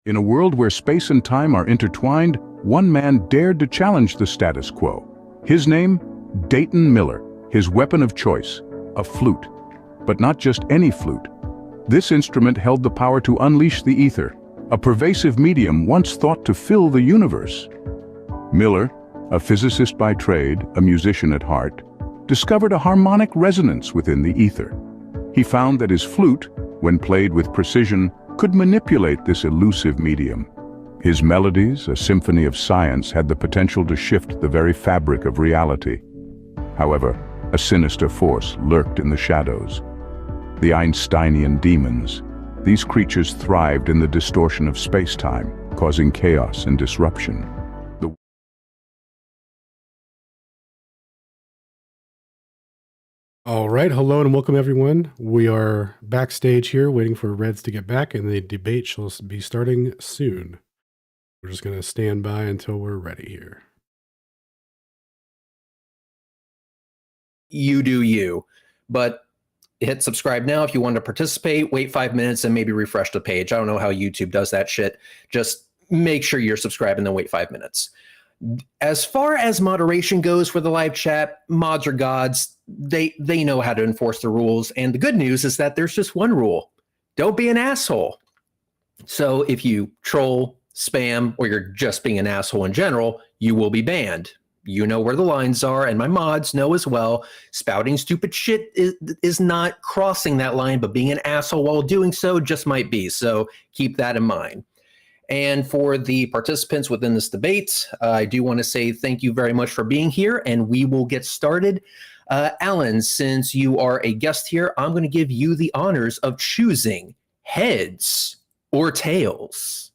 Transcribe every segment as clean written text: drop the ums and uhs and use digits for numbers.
In a world where space and time are intertwined, one man dared to challenge the status quo. His name? Dayton Miller. His weapon of choice? A flute. But not just any flute. This instrument held the power to unleash the ether, a pervasive medium once thought to fill the universe. Miller, a physicist by trade, a musician at heart, discovered a harmonic resonance within the ether. He found that his flute, when played with precision, could manipulate this elusive medium. His melodies, a symphony of science, had the potential to shift the very fabric of reality. However, a sinister force lurked in the shadows. The Einsteinian demons. These creatures thrived in the distortion of space-time, causing chaos and disruption. All right, hello and welcome everyone. We are backstage here waiting for Reds to get back, and the debate shall be starting soon. We're just going to stand by until we're ready here. You do you, but hit subscribe now if you want to participate. Wait 5 minutes and maybe refresh the page. I don't know how YouTube does that shit. Just make sure you're subscribed and then wait 5 minutes. As far as moderation goes for the live chat, mods are gods. They know how to enforce the rules. And the good news is that there's just one rule. Don't be an asshole. So if you troll, spam, or you're just being an asshole in general, you will be banned. You know where the lines are, and my mods know as well. Spouting stupid shit is not crossing that line, but being an asshole while doing so just might be. So keep that in mind. And for the participants within this debate, I do want to say thank you very much for being here, and we will get started. Alan, since you are a guest here, I'm going to give you the honors of choosing heads or tails.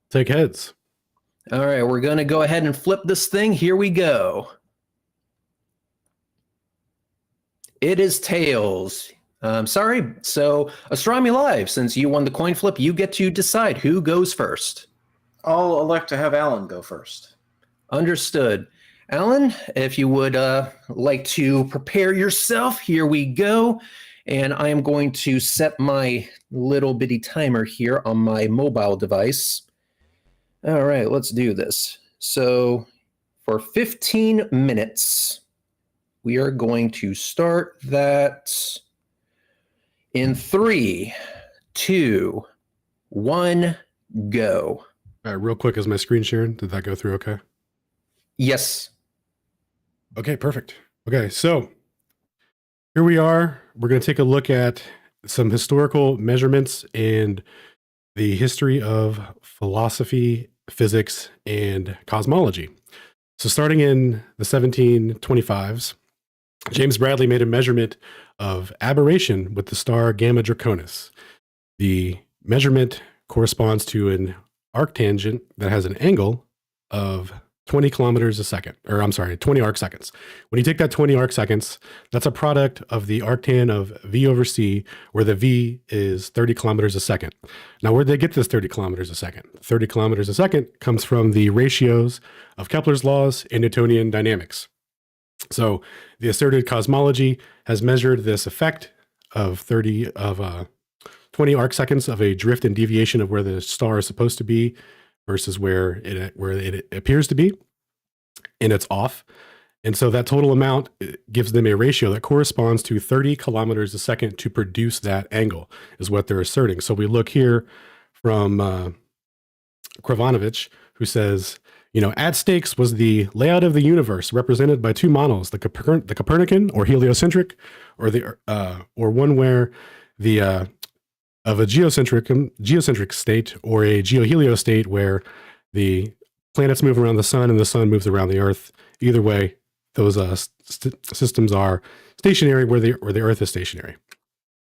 Take heads. All right, we're going to go ahead and flip this thing. Here we go. It is tails. Sorry. So, Astronomy Live, since you won the coin flip, you get to decide who goes first. I'll elect to have Alan go first. Understood. Alan, if you would like to prepare yourself, here we go. And I am going to set my little bitty timer here on my mobile device. All right, let's do this. So for 15 minutes, we are going to start that in 3, 2, 1, go. All right, real quick, is my screen sharing? Did that go through okay? Yes. Okay, perfect. Okay, so here we are. We're going to take a look at some historical measurements and the history of philosophy, physics, and cosmology. So starting in the 1725s, James Bradley made a measurement of aberration with the star Gamma Draconis. The measurement corresponds to an arctangent that has an angle of 20 kilometers a second, or I'm sorry, 20 arc seconds. When you take that 20 arc seconds, that's a product of the arctan of V over C, where the V is 30 kilometers a second. Now, where'd they get this 30 kilometers a second? 30 kilometers a second comes from the ratios of Kepler's laws and Newtonian dynamics. So the asserted cosmology has measured this effect of 20 arc seconds of a drift and deviation of where the star is supposed to be versus where it appears to be, and it's off. And so that total amount gives them a ratio that corresponds to 30 kilometers a second to produce that angle, is what they're asserting. So we look here from Kravanovich, who says, at stakes was the layout of the universe represented by two models, the Copernican or heliocentric, or one where the of a geocentric state or a geohelio state where the planets move around the sun and the sun moves around the earth. Either way, those systems are stationary where the earth is stationary.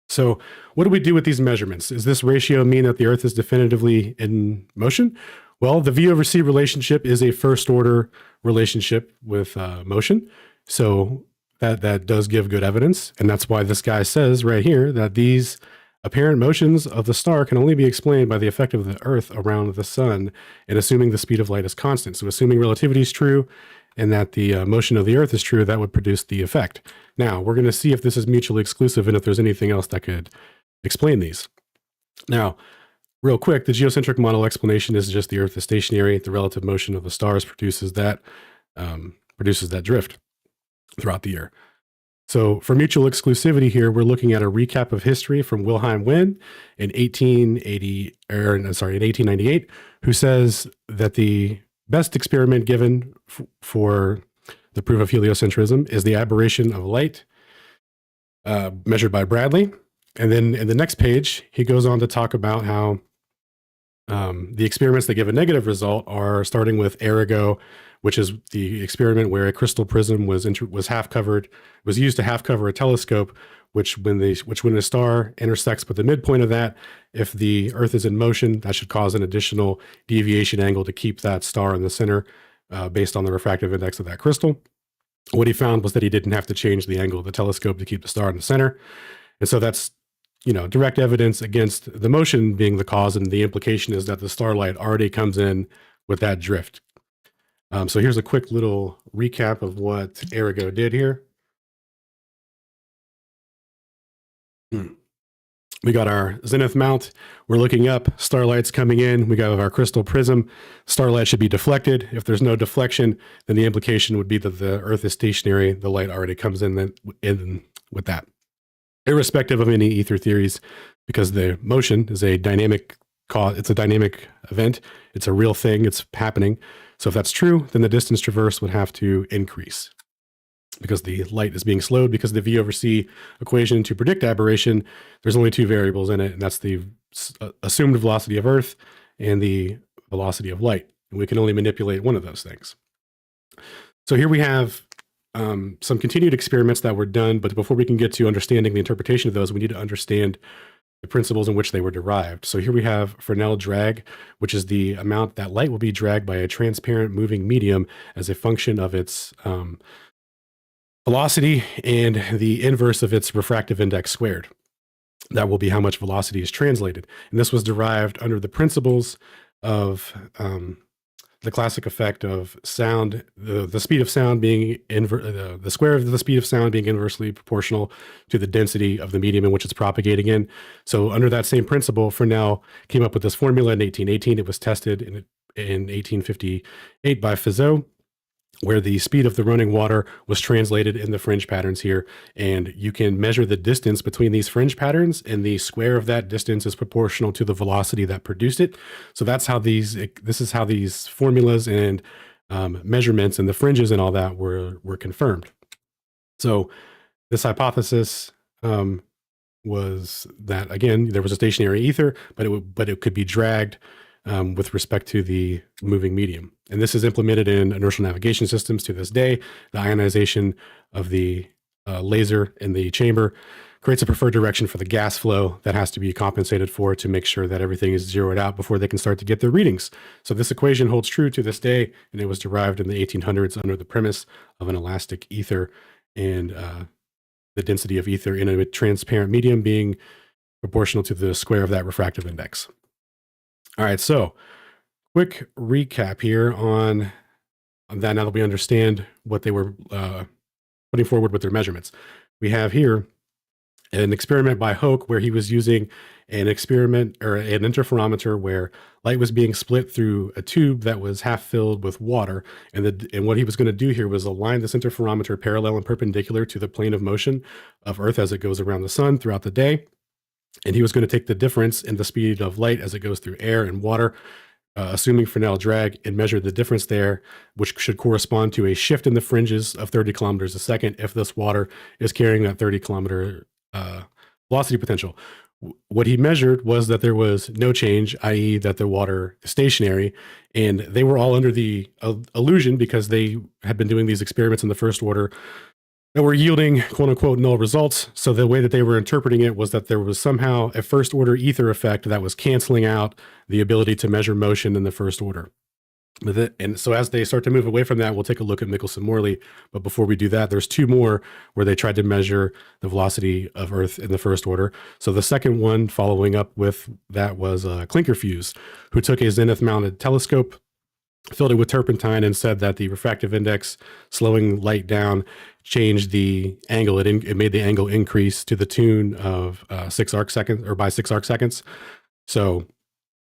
So what do we do with these measurements? Does this ratio mean that the earth is definitively in motion? Well, the V over C relationship is a first order relationship with motion. So that does give good evidence. And that's why this guy says right here that these apparent motions of the star can only be explained by the effect of the Earth around the sun, and assuming the speed of light is constant. So assuming relativity is true and that the motion of the Earth is true, that would produce the effect. Now, we're going to see if this is mutually exclusive and if there's anything else that could explain these. Now, real quick, the geocentric model explanation is just the Earth is stationary. The relative motion of the stars produces that drift throughout the year. So for mutual exclusivity here, we're looking at a recap of history from Wilhelm Wien in 1898, who says that the best experiment given for the proof of heliocentrism is the aberration of light measured by Bradley. And then in the next page, he goes on to talk about how the experiments that give a negative result are starting with Arago, which is the experiment where a crystal prism was used to half cover a telescope, which when a star intersects with the midpoint of that, if the Earth is in motion, that should cause an additional deviation angle to keep that star in the center based on the refractive index of that crystal. What he found was that he didn't have to change the angle of the telescope to keep the star in the center. And so that's, direct evidence against the motion being the cause. And the implication is that the starlight already comes in with that drift. So here's a quick little recap of what Arago did here. We got our zenith mount. We're looking up, starlight's coming in. We got our crystal prism. Starlight should be deflected. If there's no deflection, then the implication would be that the Earth is stationary. The light already comes in with that. Irrespective of any ether theories, because the motion is a dynamic cause, it's a dynamic event. It's a real thing. It's happening. So if that's true, then the distance traversed would have to increase because the light is being slowed because the V over C equation to predict aberration, there's only two variables in it, and that's the assumed velocity of Earth and the velocity of light. And we can only manipulate one of those things. So here we have some continued experiments that were done, but before we can get to understanding the interpretation of those, we need to understand the principles in which they were derived. So here we have Fresnel drag, which is the amount that light will be dragged by a transparent moving medium as a function of its velocity and the inverse of its refractive index squared. That will be how much velocity is translated. And this was derived under the principles of the classic effect of sound, the speed of sound being the square of the speed of sound being inversely proportional to the density of the medium in which it's propagating in. So under that same principle, Fresnel came up with this formula in 1818. It was tested in 1858 by Fizeau, where the speed of the running water was translated in the fringe patterns here. And you can measure the distance between these fringe patterns, and the square of that distance is proportional to the velocity that produced it. So that's how this is how these formulas and measurements and the fringes and all that were confirmed. So this hypothesis was that, again, there was a stationary ether, but it could be dragged with respect to the moving medium. And this is implemented in inertial navigation systems to this day. The ionization of the laser in the chamber creates a preferred direction for the gas flow that has to be compensated for to make sure that everything is zeroed out before they can start to get their readings. So this equation holds true to this day, and it was derived in the 1800s under the premise of an elastic ether and the density of ether in a transparent medium being proportional to the square of that refractive index. All right, so quick recap here on that now that we understand what they were putting forward with their measurements. We have here an experiment by Hoek where he was using an interferometer where light was being split through a tube that was half filled with water. And what he was going to do here was align this interferometer parallel and perpendicular to the plane of motion of Earth as it goes around the sun throughout the day. And he was going to take the difference in the speed of light as it goes through air and water, assuming Fresnel drag, and measure the difference there, which should correspond to a shift in the fringes of 30 kilometers a second if this water is carrying that 30 kilometer velocity potential. What he measured was that there was no change, i.e. that the water is stationary, and they were all under the illusion, because they had been doing these experiments in the first order that were yielding quote unquote null results. So the way that they were interpreting it was that there was somehow a first order ether effect that was canceling out the ability to measure motion in the first order. And so as they start to move away from that, we'll take a look at Michelson-Morley. But before we do that, there's two more where they tried to measure the velocity of Earth in the first order. So the second one following up with that was Klinkerfues, who took a zenith-mounted telescope, filled it with turpentine, and said that the refractive index slowing light down changed the angle. It made the angle increase to the tune of 6 arc seconds, or by 6 arc seconds. So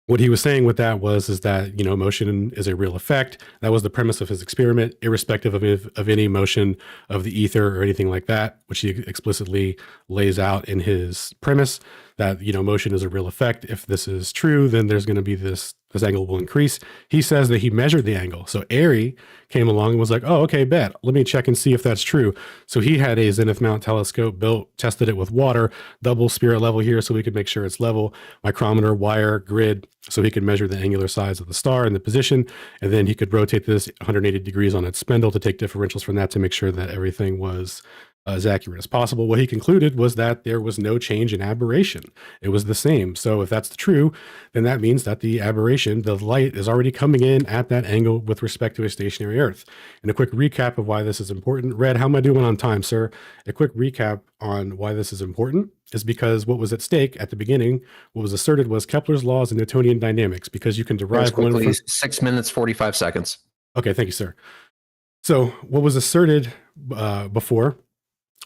what he was saying with that is that, motion is a real effect. That was the premise of his experiment, irrespective of any motion of the ether or anything like that, which he explicitly lays out in his premise that, motion is a real effect. If this is true, then there's going to be this angle will increase. He says that he measured the angle. So Airy came along and was like, oh, okay, bet. Let me check and see if that's true. So he had a zenith mount telescope built, tested it with water, double spirit level here so we could make sure it's level, micrometer, wire, grid, so he could measure the angular size of the star and the position. And then he could rotate this 180 degrees on its spindle to take differentials from that to make sure that everything was as accurate as possible. What he concluded was that there was no change in aberration. It was the same. So if that's true, then that means that the aberration, the light, is already coming in at that angle with respect to a stationary Earth. And a quick recap of why this is important. Red, how am I doing on time, sir? A quick recap on why this is important is because what was at stake at the beginning, what was asserted was Kepler's laws and Newtonian dynamics, because you can derive one from 6 minutes, 45 seconds. Okay, thank you, sir. So what was asserted before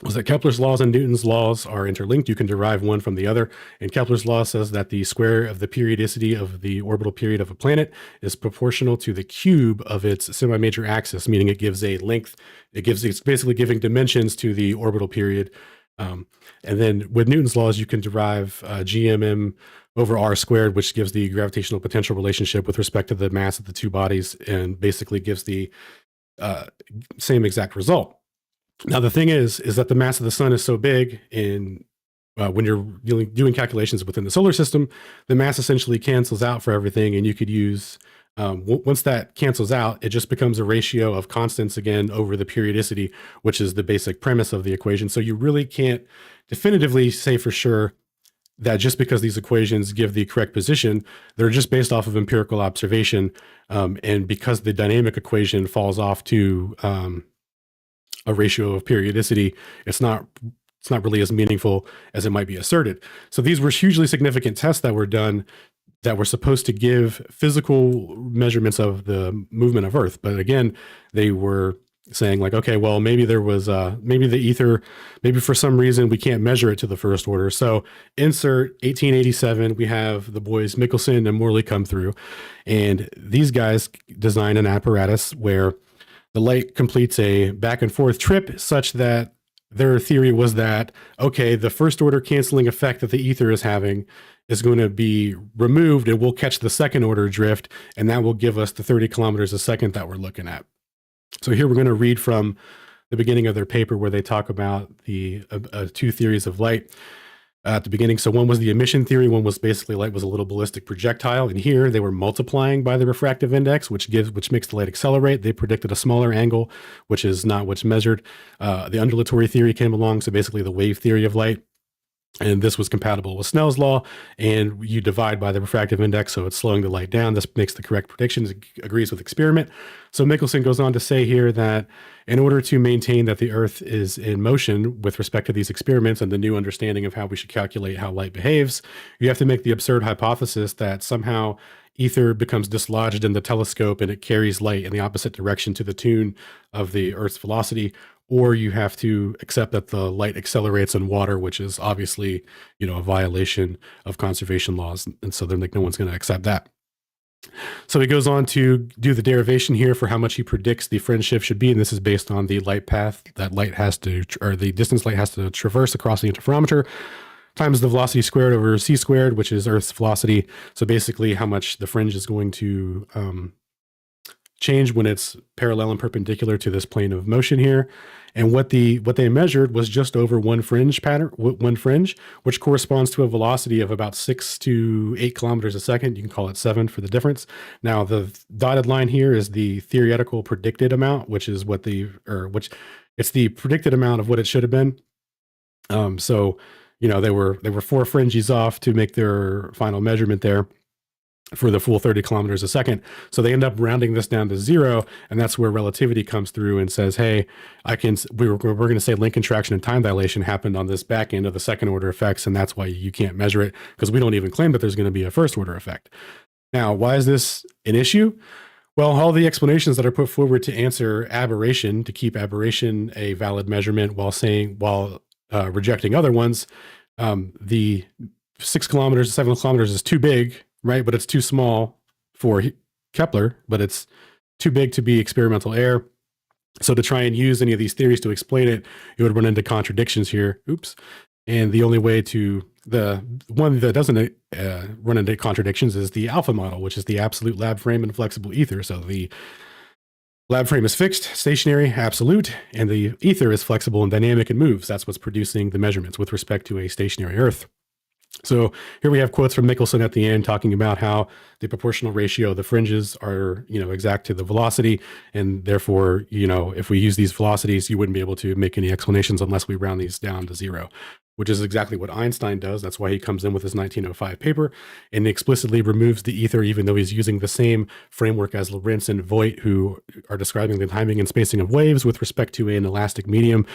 was that Kepler's laws and Newton's laws are interlinked. You can derive one from the other. And Kepler's law says that the square of the periodicity of the orbital period of a planet is proportional to the cube of its semi-major axis, meaning it gives a length. It's basically giving dimensions to the orbital period. And then with Newton's laws, you can derive GMM over r squared, which gives the gravitational potential relationship with respect to the mass of the two bodies, and basically gives the same exact result. Now, the thing is that the mass of the sun is so big when you're doing calculations within the solar system, the mass essentially cancels out for everything. And you could use, once that cancels out, it just becomes a ratio of constants again over the periodicity, which is the basic premise of the equation. So you really can't definitively say for sure that just because these equations give the correct position, they're just based off of empirical observation. And because the dynamic equation falls off to a ratio of periodicity, it's not really as meaningful as it might be asserted. So these were hugely significant tests that were done that were supposed to give physical measurements of the movement of Earth. But again, they were saying like, okay, well, maybe there was maybe the ether, maybe for some reason we can't measure it to the first order. So insert 1887, we have the boys Michelson and Morley come through, and these guys design an apparatus where the light completes a back and forth trip such that their theory was that, okay, the first order canceling effect that the ether is having is going to be removed and we'll catch the second order drift, and that will give us the 30 kilometers a second that we're looking at. So here we're going to read from the beginning of their paper where they talk about the two theories of light at the beginning. So one was the emission theory. One was basically light was a little ballistic projectile. And here they were multiplying by the refractive index, which makes the light accelerate. They predicted a smaller angle, which is not what's measured. The undulatory theory came along. So basically the wave theory of light. And this was compatible with Snell's law, and you divide by the refractive index, so it's slowing the light down. This makes the correct predictions, it agrees with experiment. So Michelson goes on to say here that in order to maintain that the Earth is in motion with respect to these experiments and the new understanding of how we should calculate how light behaves, you have to make the absurd hypothesis that somehow ether becomes dislodged in the telescope and it carries light in the opposite direction to the tune of the Earth's velocity. Or you have to accept that the light accelerates in water, which is obviously, a violation of conservation laws. And so they're like, no one's going to accept that. So he goes on to do the derivation here for how much he predicts the fringe shift should be. And this is based on the light path that light has to, or the distance light has to traverse across the interferometer, times the velocity squared over c squared, which is Earth's velocity. So basically how much the fringe is going to change when it's parallel and perpendicular to this plane of motion here. And what they measured was just over one fringe, which corresponds to a velocity of about 6 to 8 kilometers a second. You can call it 7 for the difference. Now the dotted line here is the theoretical predicted amount, which is it's the predicted amount of what it should have been. So they were 4 fringes off to make their final measurement there for the full 30 kilometers a second. So they end up rounding this down to 0. And that's where relativity comes through and says, hey, we're going to say link contraction and time dilation happened on this back end of the second order effects. And that's why you can't measure it, because we don't even claim that there's going to be a first order effect. Now, why is this an issue? Well, all the explanations that are put forward to answer aberration, to keep aberration a valid measurement while rejecting other ones, the 6 kilometers, 7 kilometers is too big right? But it's too small for Kepler, but it's too big to be experimental air. So to try and use any of these theories to explain it, you would run into contradictions here. Oops. And the only way to, the one that doesn't run into contradictions is the alpha model, which is the absolute lab frame and flexible ether. So the lab frame is fixed, stationary, absolute, and the ether is flexible and dynamic and moves. That's what's producing the measurements with respect to a stationary Earth. So here we have quotes from Michelson at the end talking about how the proportional ratio of the fringes are, exact to the velocity. And therefore, if we use these velocities, you wouldn't be able to make any explanations unless we round these down to zero, which is exactly what Einstein does. That's why he comes in with his 1905 paper and explicitly removes the ether, even though he's using the same framework as Lorentz and Voigt, who are describing the timing and spacing of waves with respect to an elastic medium.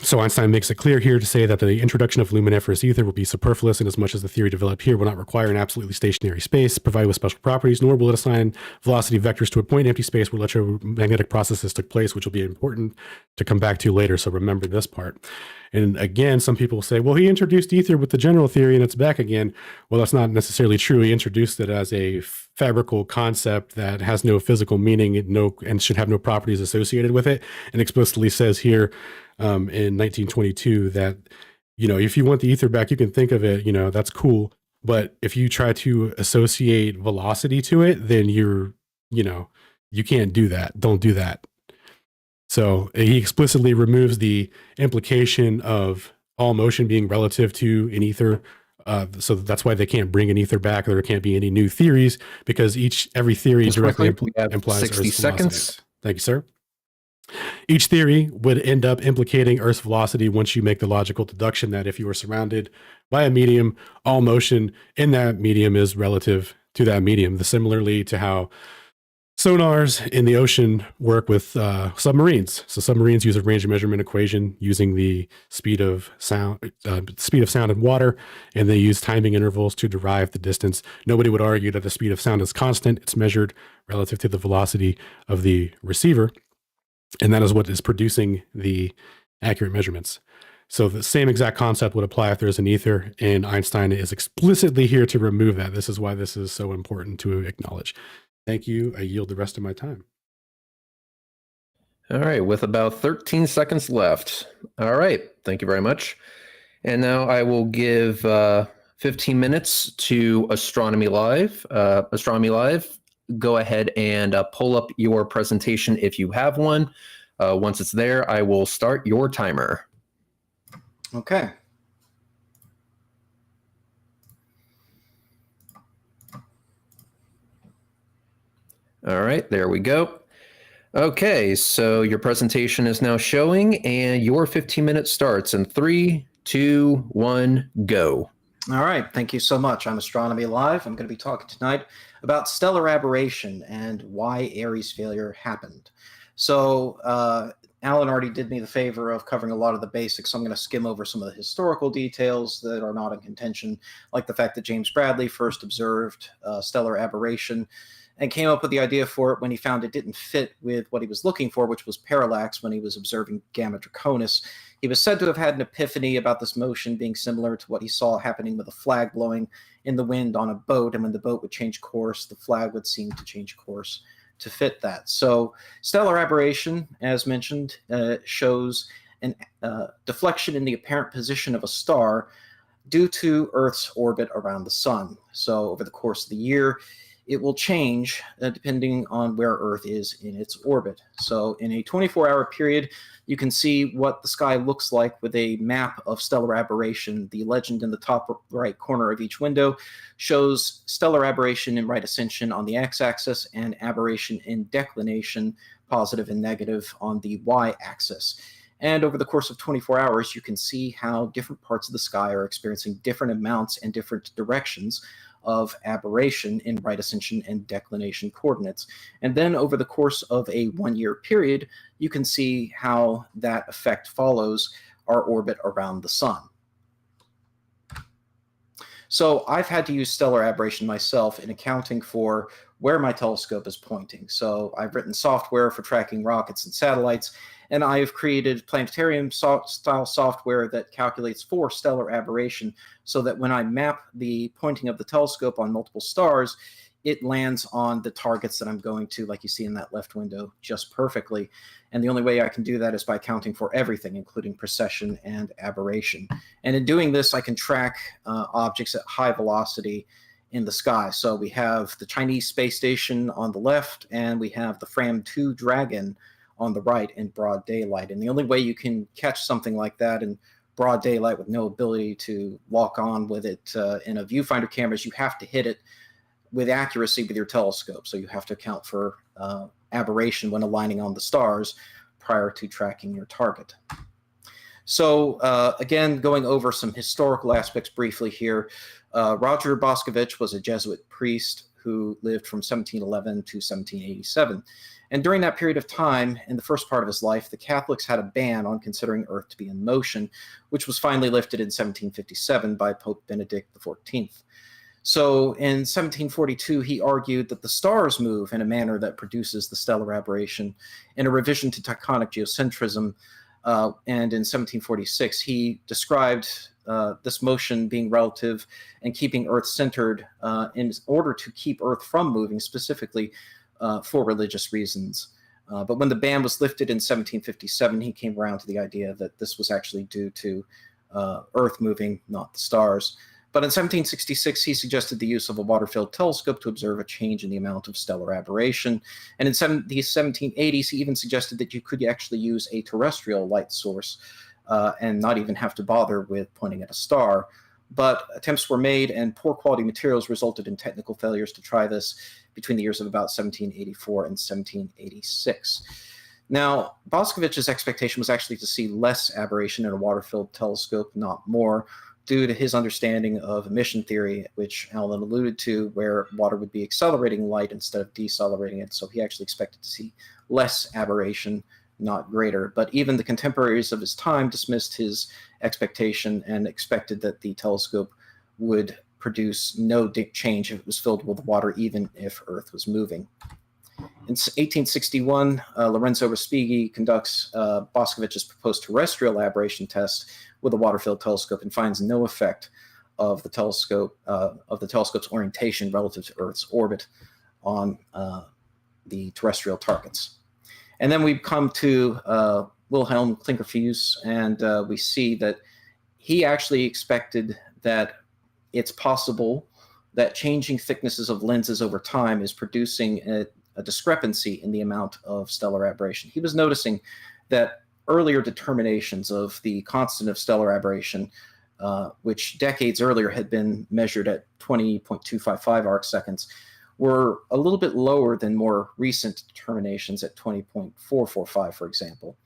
So Einstein makes it clear here to say that the introduction of luminiferous ether will be superfluous in as much as the theory developed here will not require an absolutely stationary space provided with special properties, nor will it assign velocity vectors to a point empty space where electromagnetic processes took place, which will be important to come back to later. So remember this part. And again, some people will say, well, he introduced ether with the general theory and it's back again. Well, that's not necessarily true. He introduced it as a fabrical concept that has no physical meaning and should have no properties associated with it, and explicitly says here in 1922 that, if you want the ether back, you can think of it, that's cool. But if you try to associate velocity to it, then you can't do that. Don't do that. So he explicitly removes the implication of all motion being relative to an ether. So that's why they can't bring an ether back. There can't be any new theories because every theory directly implies 60 seconds. Thank you, sir. Each theory would end up implicating Earth's velocity once you make the logical deduction that if you are surrounded by a medium, all motion in that medium is relative to that medium. Similarly to how sonars in the ocean work with submarines. So submarines use a range of measurement equation using the speed of sound in water, and they use timing intervals to derive the distance. Nobody would argue that the speed of sound is constant. It's measured relative to the velocity of the receiver, and that is what is producing the accurate measurements. So the same exact concept would apply if there's an ether, and Einstein is explicitly here to remove that. This is why this is so important to acknowledge. Thank you. I yield the rest of my time. All right, with about 13 seconds left. All right, thank you very much. And now I will give 15 minutes to Astronomy Live. Astronomy Live, go ahead and pull up your presentation if you have one. Once it's there, I will start your timer. Okay. All right, there we go. Okay, so your presentation is now showing, and your 15 minutes starts in 3, 2, 1, go. All right. Thank you so much. I'm Astronomy Live. I'm going to be talking tonight about stellar aberration and why Airy's failure happened. So Alan already did me the favor of covering a lot of the basics, so I'm going to skim over some of the historical details that are not in contention, like the fact that James Bradley first observed stellar aberration and came up with the idea for it when he found it didn't fit with what he was looking for, which was parallax when he was observing Gamma Draconis. He was said to have had an epiphany about this motion being similar to what he saw happening with a flag blowing in the wind on a boat, and when the boat would change course, the flag would seem to change course to fit that. So stellar aberration, as mentioned, shows an deflection in the apparent position of a star due to Earth's orbit around the sun. So over the course of the year, it will change depending on where Earth is in its orbit. So in a 24-hour period, you can see what the sky looks like with a map of stellar aberration. The legend in the top right corner of each window shows stellar aberration in right ascension on the x-axis and aberration in declination, positive and negative, on the y-axis. And over the course of 24 hours, you can see how different parts of the sky are experiencing different amounts and different directions of aberration in right ascension and declination coordinates. And then over the course of a 1-year period, you can see how that effect follows our orbit around the sun. So I've had to use stellar aberration myself in accounting for where my telescope is pointing. So I've written software for tracking rockets and satellites, and I've created planetarium style software that calculates for stellar aberration, so that when I map the pointing of the telescope on multiple stars, it lands on the targets that I'm going to, like you see in that left window, just perfectly. And the only way I can do that is by accounting for everything, including precession and aberration. And in doing this, I can track objects at high velocity in the sky. So we have the Chinese space station on the left, and we have the Fram-2 Dragon on the right in broad daylight. And the only way you can catch something like that in broad daylight with no ability to lock on with it in a viewfinder camera is you have to hit it with accuracy with your telescope. So you have to account for aberration when aligning on the stars prior to tracking your target. So again, going over some historical aspects briefly here, Roger Boscovich was a Jesuit priest who lived from 1711 to 1787. And during that period of time, in the first part of his life, the Catholics had a ban on considering Earth to be in motion, which was finally lifted in 1757 by Pope Benedict XIV. So in 1742, he argued that the stars move in a manner that produces the stellar aberration in a revision to taconic geocentrism. And in 1746, he described this motion being relative and keeping Earth centered in order to keep Earth from moving, specifically for religious reasons. But when the ban was lifted in 1757, he came around to the idea that this was actually due to Earth moving, not the stars. But in 1766, he suggested the use of a water-filled telescope to observe a change in the amount of stellar aberration. And in the 1780s, he even suggested that you could actually use a terrestrial light source and not even have to bother with pointing at a star. But attempts were made, and poor quality materials resulted in technical failures to try this between the years of about 1784 and 1786. Now, Boscovich's expectation was actually to see less aberration in a water-filled telescope, not more, due to his understanding of emission theory, which Alan alluded to, where water would be accelerating light instead of decelerating it. So he actually expected to see less aberration, not greater. But even the contemporaries of his time dismissed his expectation and expected that the telescope would produce no change if it was filled with water, even if Earth was moving. In 1861, Lorenzo Respighi conducts Boscovich's proposed terrestrial aberration test with a water-filled telescope and finds no effect of the telescope's orientation relative to Earth's orbit on the terrestrial targets. And then we come to Wilhelm Klinkerfues, and we see that he actually expected that it's possible that changing thicknesses of lenses over time is producing a discrepancy in the amount of stellar aberration. He was noticing that earlier determinations of the constant of stellar aberration, which decades earlier had been measured at 20.255 arc seconds, were a little bit lower than more recent determinations at 20.445, for example.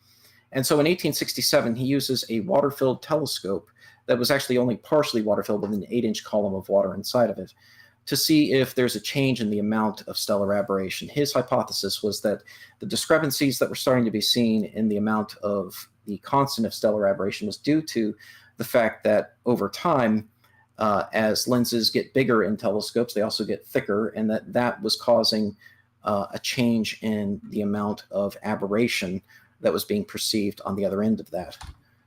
And so in 1867, he uses a water-filled telescope that was actually only partially water-filled with an 8-inch column of water inside of it, to see if there's a change in the amount of stellar aberration. His hypothesis was that the discrepancies that were starting to be seen in the amount of the constant of stellar aberration was due to the fact that over time, as lenses get bigger in telescopes, they also get thicker, and that was causing a change in the amount of aberration that was being perceived on the other end of that.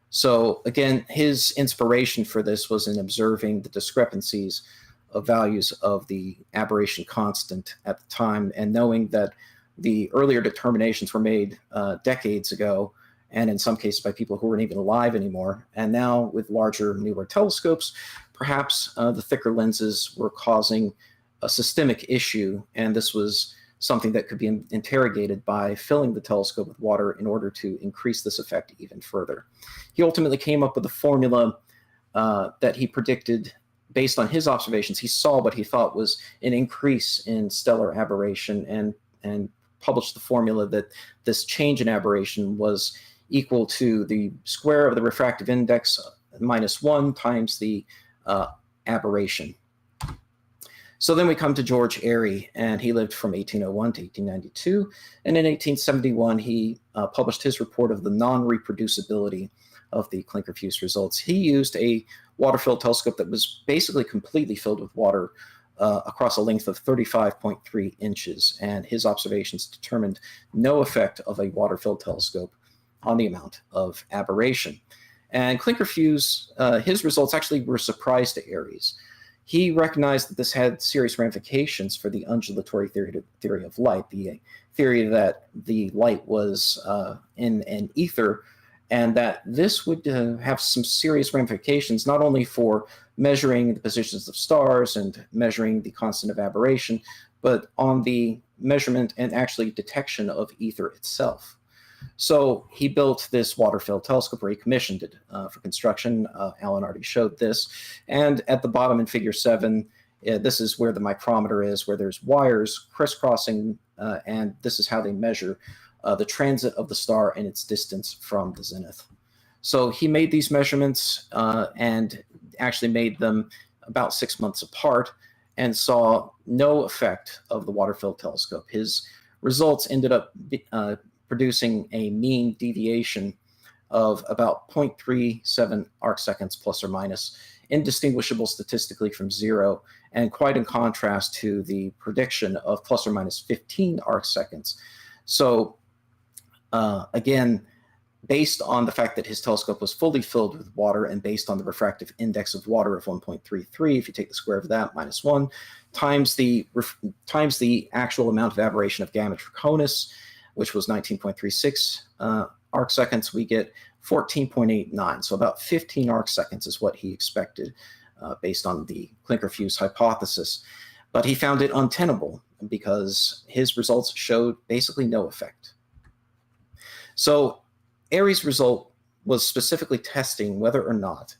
So again, his inspiration for this was in observing the discrepancies of values of the aberration constant at the time, and knowing that the earlier determinations were made decades ago, and in some cases by people who weren't even alive anymore. And now with larger, newer telescopes, perhaps the thicker lenses were causing a systemic issue, and this was something that could be interrogated by filling the telescope with water in order to increase this effect even further. He ultimately came up with a formula that he predicted based on his observations. He saw what he thought was an increase in stellar aberration, and published the formula that this change in aberration was equal to the square of the refractive index minus 1 times the aberration. So then we come to George Airy, and he lived from 1801 to 1892. And in 1871, he published his report of the non-reproducibility of the Klinkerfues results. He used a water-filled telescope that was basically completely filled with water across a length of 35.3 inches, and his observations determined no effect of a water-filled telescope on the amount of aberration. And Klinker-Fuse, his results actually were a surprise to Airy's. He recognized that this had serious ramifications for the undulatory theory of light, the theory that the light was in an ether, and that this would have some serious ramifications not only for measuring the positions of stars and measuring the constant of aberration, but on the measurement and actually detection of ether itself. So he built this water-filled telescope, or he commissioned it for construction. Alan already showed this. And at the bottom in figure 7, this is where the micrometer is, where there's wires crisscrossing, and this is how they measure the transit of the star and its distance from the zenith. So he made these measurements and actually made them about 6 months apart and saw no effect of the water-filled telescope. His results ended up producing a mean deviation of about 0.37 arc seconds plus or minus, indistinguishable statistically from zero, and quite in contrast to the prediction of plus or minus 15 arc seconds. So again, based on the fact that his telescope was fully filled with water and based on the refractive index of water of 1.33, if you take the square of that, minus 1, times the actual amount of aberration of Gamma Draconis, which was 19.36 arc seconds, we get 14.89. So about 15 arc seconds is what he expected based on the Klinker-Fuse hypothesis. But he found it untenable because his results showed basically no effect. So Airy's result was specifically testing whether or not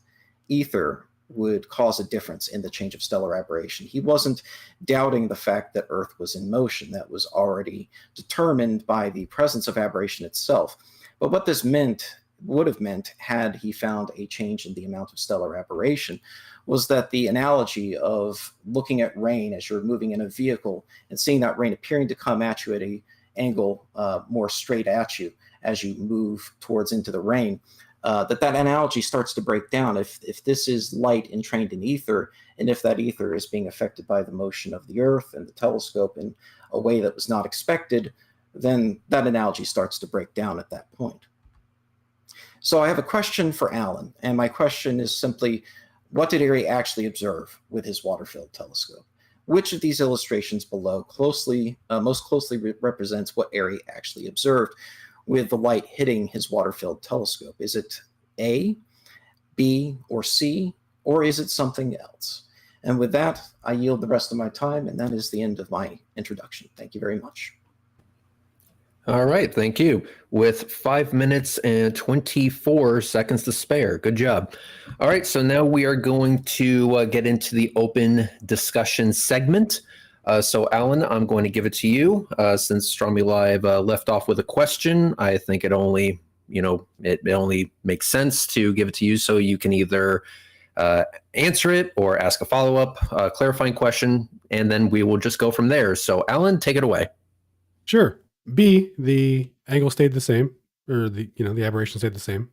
ether would cause a difference in the change of stellar aberration. He wasn't doubting the fact that Earth was in motion. That was already determined by the presence of aberration itself. But what this would have meant had he found a change in the amount of stellar aberration was that the analogy of looking at rain as you're moving in a vehicle and seeing that rain appearing to come at you at an angle more straight at you as you move towards into the rain, that analogy starts to break down. If this is light entrained in ether, and if that ether is being affected by the motion of the Earth and the telescope in a way that was not expected, then that analogy starts to break down at that point. So I have a question for Alan, and my question is simply, what did Airy actually observe with his water-filled telescope? Which of these illustrations below most closely represents what Airy actually observed with the light hitting his water-filled telescope? Is it A, B, or C, or is it something else? And with that, I yield the rest of my time, and that is the end of my introduction. Thank you very much. All right, thank you. With 5 minutes and 24 seconds to spare. Good job. All right, so now we are going to get into the open discussion segment. So Alan, I'm going to give it to you. Since Astronomy Live left off with a question, I think it only makes sense to give it to you, so you can either answer it or ask a follow-up clarifying question, and then we will just go from there. So Alan, take it away. Sure. B, the angle stayed the same, or the aberration stayed the same.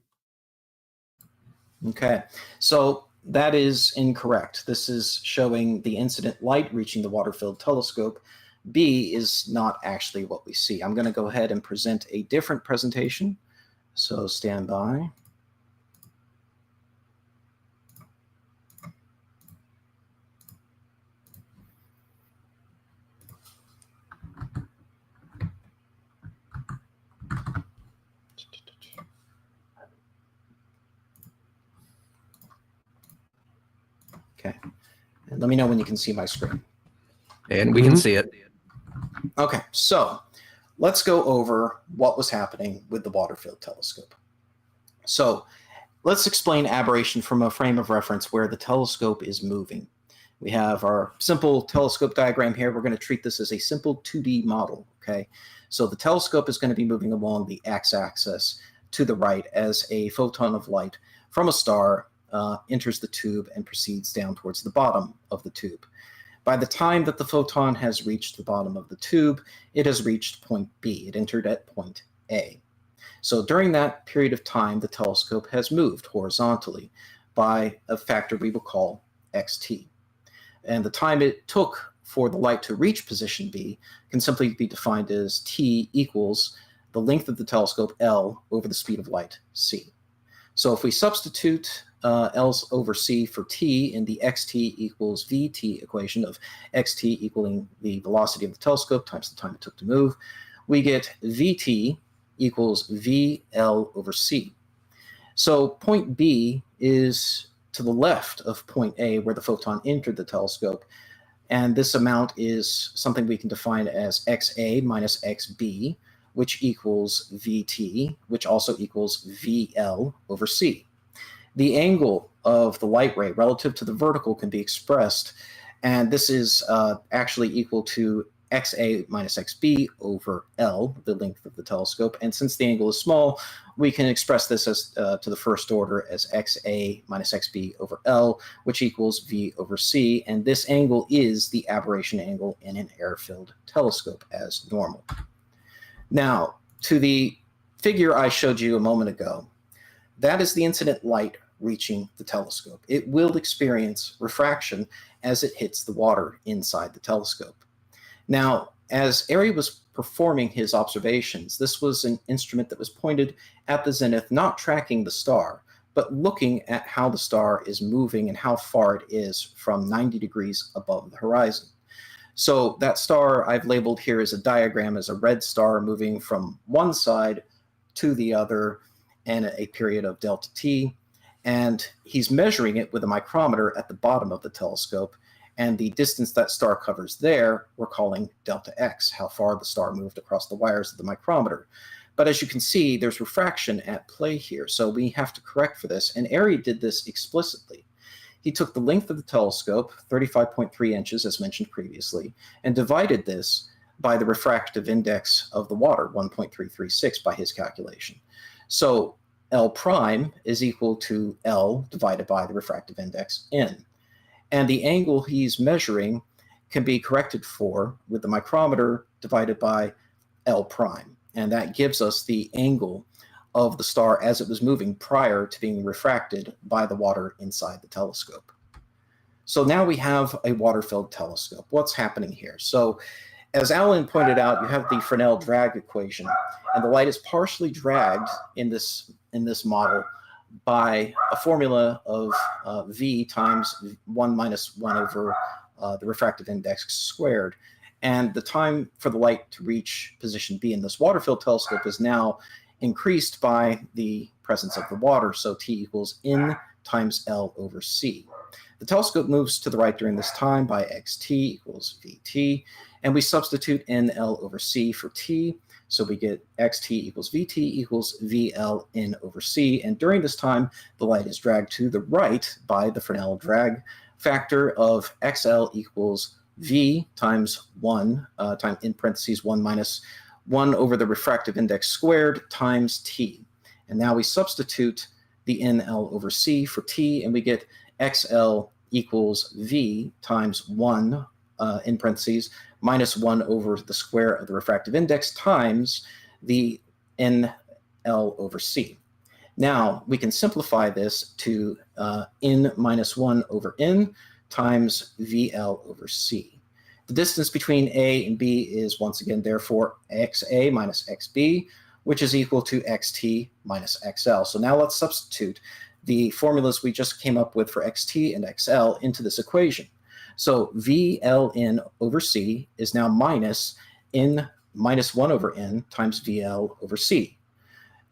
Okay, so that is incorrect. This is showing the incident light reaching the water-filled telescope. B is not actually what we see. I'm going to go ahead and present a different presentation. So stand by. Okay, and let me know when you can see my screen. And we can see it. Okay, so let's go over what was happening with the water-filled telescope. So let's explain aberration from a frame of reference where the telescope is moving. We have our simple telescope diagram here. We're going to treat this as a simple 2D model, okay? So the telescope is going to be moving along the x-axis to the right as a photon of light from a star enters the tube and proceeds down towards the bottom of the tube. By the time that the photon has reached the bottom of the tube, it has reached point B. It entered at point A. So during that period of time, the telescope has moved horizontally by a factor we will call xt. And the time it took for the light to reach position B can simply be defined as t equals the length of the telescope, L, over the speed of light, c. So if we substitute L over c for t in the xt equals vt equation of xt equaling the velocity of the telescope times the time it took to move, we get vt equals vl over c. So point B is to the left of point A where the photon entered the telescope, and this amount is something we can define as xa minus xb, which equals vt, which also equals vl over c. The angle of the light ray relative to the vertical can be expressed, and this is actually equal to xa minus xb over L, the length of the telescope. And since the angle is small, we can express this as to the first order as xa minus xb over L, which equals v over c. And this angle is the aberration angle in an air-filled telescope as normal. Now, to the figure I showed you a moment ago, that is the incident light reaching the telescope. It will experience refraction as it hits the water inside the telescope. Now, as Airy was performing his observations, this was an instrument that was pointed at the zenith, not tracking the star, but looking at how the star is moving and how far it is from 90 degrees above the horizon. So that star I've labeled here as a diagram as a red star moving from one side to the other in a period of delta t, and he's measuring it with a micrometer at the bottom of the telescope, and the distance that star covers there we're calling delta x, how far the star moved across the wires of the micrometer. But as you can see, there's refraction at play here, so we have to correct for this, and Airy did this explicitly. He took the length of the telescope, 35.3 inches as mentioned previously, and divided this by the refractive index of the water, 1.336 by his calculation. So L prime is equal to L divided by the refractive index N. And the angle he's measuring can be corrected for with the micrometer divided by L prime. And that gives us the angle of the star as it was moving prior to being refracted by the water inside the telescope. So now we have a water-filled telescope. What's happening here? So as Alan pointed out, you have the Fresnel drag equation, and the light is partially dragged in this model by a formula of v times 1 minus 1 over the refractive index squared. And the time for the light to reach position B in this water-filled telescope is now increased by the presence of the water, so t equals n times L over c. The telescope moves to the right during this time by xt equals vt, and we substitute nl over c for t, so we get xt equals vt equals vl n over c, and during this time, the light is dragged to the right by the Fresnel drag factor of xl equals v times 1, time in parentheses 1 minus 1 over the refractive index squared times t. And now we substitute the nl over c for t, and we get xl equals v times 1 in parentheses minus 1 over the square of the refractive index times the nl over c. Now we can simplify this to n minus 1 over n times vl over c. The distance between A and B is once again therefore xa minus xb, which is equal to xt minus xl. So now let's substitute the formulas we just came up with for xt and xl into this equation. So vln over c is now minus n minus 1 over n times vl over c.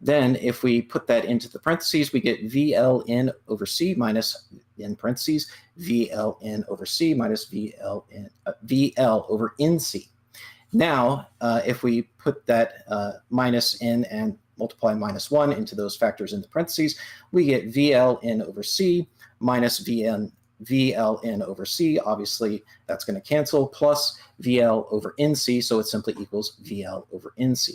Then if we put that into the parentheses, we get vln over c minus, in parentheses, vln over c minus vl over nc. Now, if we put that minus n and multiply minus 1 into those factors in the parentheses, we get vln over c minus vln over c. Obviously, that's going to cancel, plus vl over nc, so it simply equals vl over nc.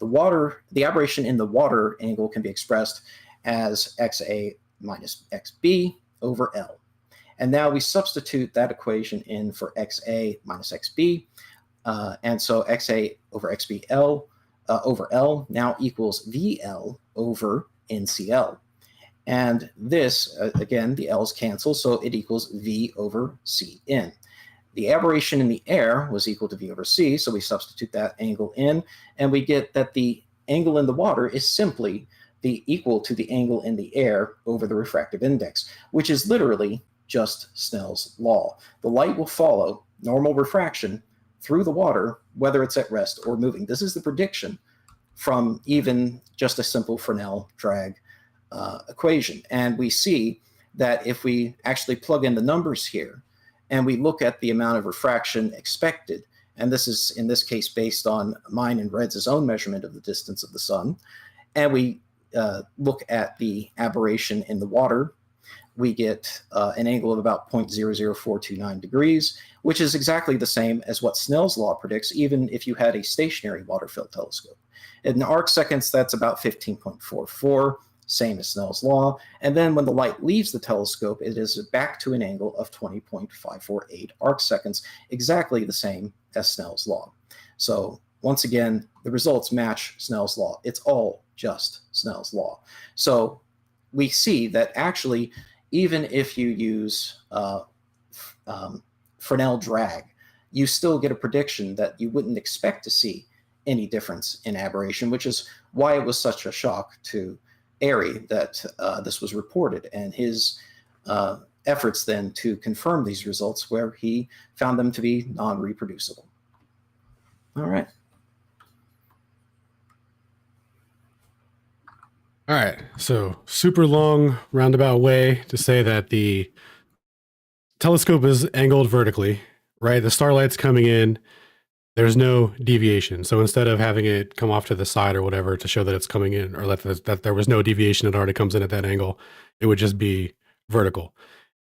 The aberration in the water angle can be expressed as xa minus xb over L. And now we substitute that equation in for xa minus xb, and so xa over xb over L now equals VL over NCL. And this, again, the L's cancel, so it equals V over Cn. The aberration in the air was equal to V over C, so we substitute that angle in, and we get that the angle in the water is simply equal to the angle in the air over the refractive index, which is literally just Snell's law. The light will follow normal refraction through the water, whether it's at rest or moving. This is the prediction from even just a simple Fresnel drag equation. And we see that if we actually plug in the numbers here and we look at the amount of refraction expected, and this is in this case based on mine and Red's own measurement of the distance of the sun, and we look at the aberration in the water, we get an angle of about 0.00429 degrees, which is exactly the same as what Snell's law predicts, even if you had a stationary water-filled telescope. In arc seconds, that's about 15.44, same as Snell's law. And then when the light leaves the telescope, it is back to an angle of 20.548 arc seconds, exactly the same as Snell's law. So once again, the results match Snell's law. It's all just Snell's law. So we see that actually, even if you use Fresnel drag, you still get a prediction that you wouldn't expect to see any difference in aberration, which is why it was such a shock to Airy that this was reported, and his efforts then to confirm these results, where he found them to be non-reproducible. All right. All right, so super long roundabout way to say that the telescope is angled vertically, right? The starlight's coming in, there's no deviation. So instead of having it come off to the side or whatever to show that it's coming in, or that there was no deviation, it already comes in at that angle, it would just be vertical.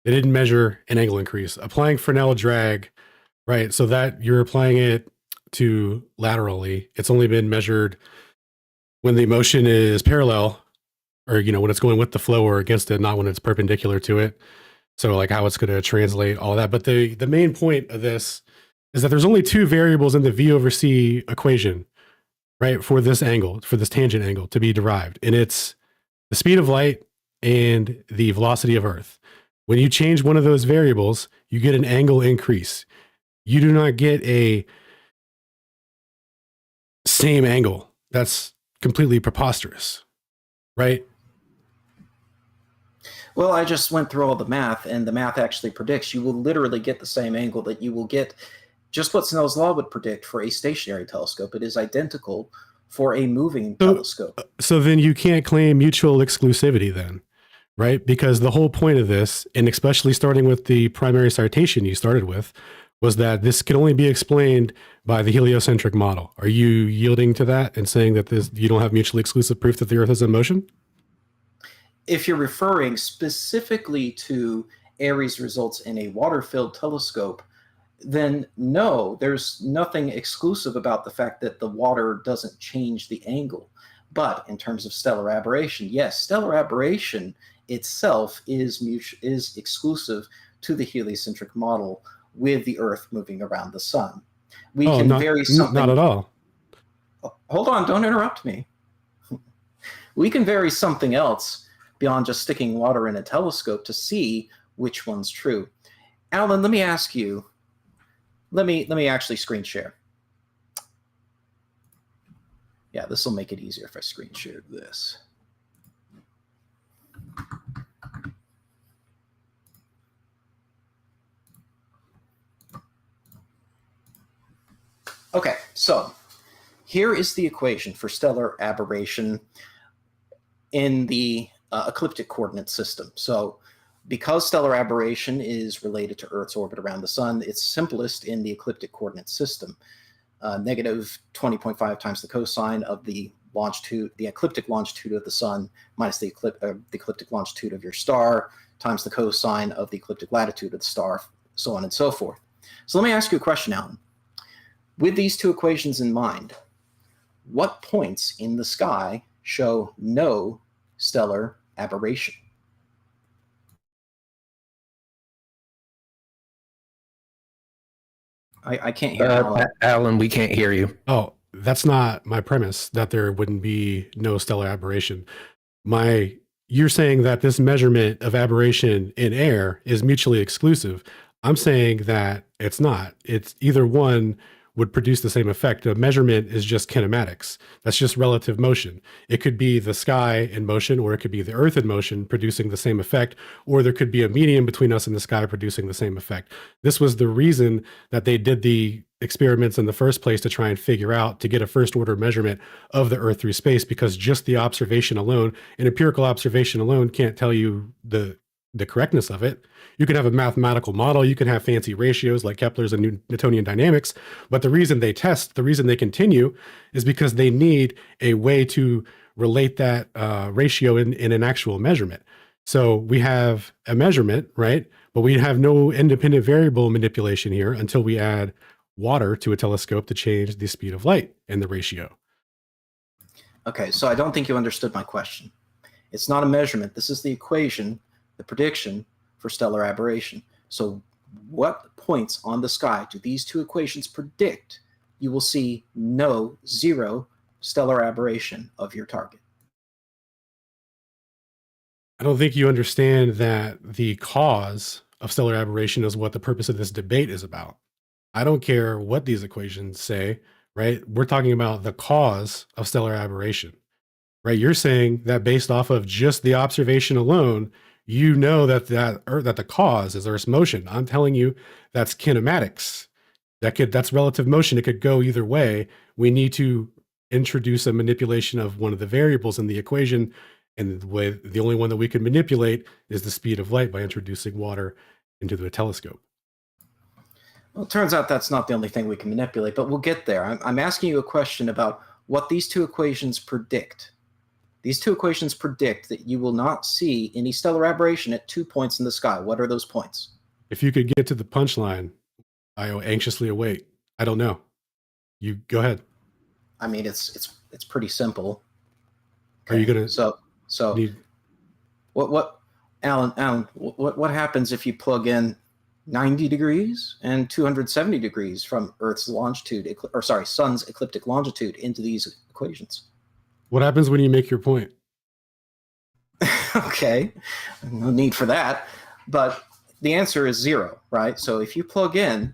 They didn't measure an angle increase. Applying Fresnel drag, right? So that you're applying it to laterally, it's only been measured when the motion is parallel, or, you know, when it's going with the flow or against it, not when it's perpendicular to it. So like how it's going to translate all that. But the main point of this is that there's only two variables in the V over C equation, right? For this angle, for this tangent angle to be derived. And it's the speed of light and the velocity of Earth. When you change one of those variables, you get an angle increase. You do not get a same angle. That's completely preposterous, right? Well, I just went through all the math, and the math actually predicts you will literally get the same angle that you will get, just what Snell's law would predict for a stationary telescope. It is identical for a moving telescope. So then you can't claim mutual exclusivity then, right? Because the whole point of this, and especially starting with the primary citation you started with, was that this can only be explained by the heliocentric model. Are you yielding to that and saying that you don't have mutually exclusive proof that the Earth is in motion? If you're referring specifically to Airy's results in a water-filled telescope, then no, there's nothing exclusive about the fact that the water doesn't change the angle. But in terms of stellar aberration, yes, stellar aberration itself is exclusive to the heliocentric model with the Earth moving around the sun. We can vary something. Not at all. Hold on, don't interrupt me. We can vary something else beyond just sticking water in a telescope to see which one's true. Alan, let me ask you, let me actually screen share. Yeah, this will make it easier if I screen share this. Okay, so here is the equation for stellar aberration in the ecliptic coordinate system. So because stellar aberration is related to Earth's orbit around the sun, it's simplest in the ecliptic coordinate system. Negative 20.5 times the cosine of the longitude, the ecliptic longitude of the sun, minus the ecliptic longitude of your star, times the cosine of the ecliptic latitude of the star, so on and so forth. So let me ask you a question, Alan. With these two equations in mind, what points in the sky show no stellar aberration? I can't hear Alan. Alan, we can't hear you. Oh, that's not my premise, that there wouldn't be no stellar aberration. My you're saying that this measurement of aberration in air is mutually exclusive. I'm saying that it's not. It's either one would produce the same effect. A measurement is just kinematics. That's just relative motion. It could be the sky in motion, or it could be the earth in motion producing the same effect, or there could be a medium between us and the sky producing the same effect. This was the reason that they did the experiments in the first place, to try and figure out, to get a first order measurement of the earth through space, because just the observation alone, an empirical observation alone, can't tell you the correctness of it. You can have a mathematical model, you can have fancy ratios like Kepler's and Newtonian dynamics, but the reason they test, the reason they continue, is because they need a way to relate that ratio in an actual measurement. So we have a measurement, right? But we have no independent variable manipulation here until we add water to a telescope to change the speed of light and the ratio. Okay, so I don't think you understood my question. It's not a measurement. This is the equation, the prediction for stellar aberration. So what points on the sky do these two equations predict you will see zero stellar aberration of your target? I don't think you understand that the cause of stellar aberration is what the purpose of this debate is about. I don't care what these equations say, right? We're talking about the cause of stellar aberration, right? You're saying that based off of just the observation alone, you know that the cause is Earth's motion. I'm telling you that's kinematics. That's relative motion. It could go either way. We need to introduce a manipulation of one of the variables in the equation, and the only one that we can manipulate is the speed of light by introducing water into the telescope. Well, it turns out that's not the only thing we can manipulate, but we'll get there. I'm asking you a question about what these two equations predict. These two equations predict that you will not see any stellar aberration at 2 points in the sky. What are those points? If you could get to the punchline, I anxiously await. I don't know. You go ahead. I mean, it's pretty simple. Okay. Are you gonna? So Alan, what happens if you plug in 90 degrees and 270 degrees from Earth's longitude, sun's ecliptic longitude into these equations? What happens when you make your point? Okay, no need for that. But the answer is zero, right? So if you plug in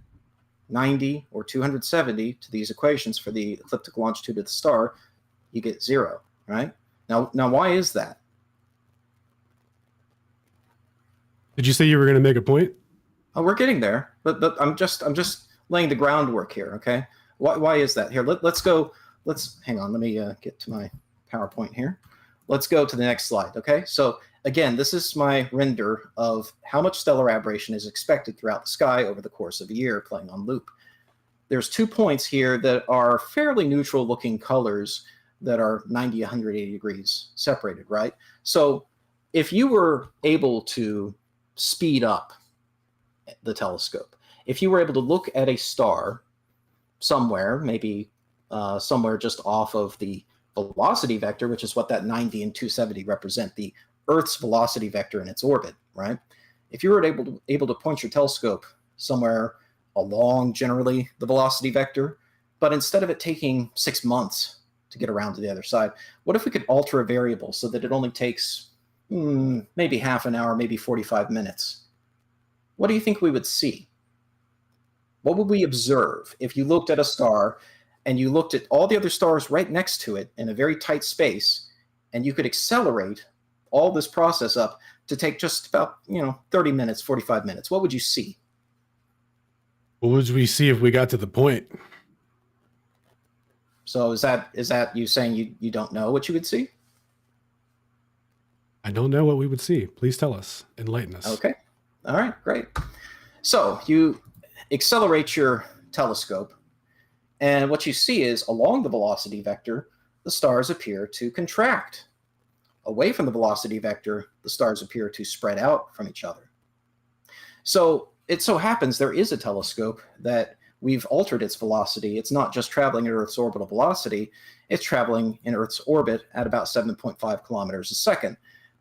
90 or 270 to these equations for the ecliptic longitude of the star, you get zero, right? Now, why is that? Did you say you were going to make a point? Oh, we're getting there, but I'm just laying the groundwork here. Okay, why is that? Here, let's go. Let's hang on. Let me get to my PowerPoint here. Let's go to the next slide. Okay, so again, this is my render of how much stellar aberration is expected throughout the sky over the course of a year, playing on loop. There's 2 points here that are fairly neutral looking colors that are 90, 180 degrees separated, right? So if you were able to speed up the telescope, if you were able to look at a star somewhere, maybe somewhere just off of the velocity vector, which is what that 90 and 270 represent, the Earth's velocity vector in its orbit, right? If you were able to point your telescope somewhere along generally the velocity vector, but instead of it taking 6 months to get around to the other side, what if we could alter a variable so that it only takes maybe half an hour, maybe 45 minutes? What do you think we would see? What would we observe if you looked at a star and you looked at all the other stars right next to it in a very tight space, and you could accelerate all this process up to take just about 30 minutes, 45 minutes? What would you see? What would we see if we got to the point? So is that you saying you don't know what you would see? I don't know what we would see. Please tell us. Enlighten us. Okay. All right, great. So you accelerate your telescope, and what you see is along the velocity vector, the stars appear to contract. Away from the velocity vector, the stars appear to spread out from each other. So it so happens there is a telescope that we've altered its velocity. It's not just traveling at Earth's orbital velocity, it's traveling in Earth's orbit at about 7.5 kilometers a second,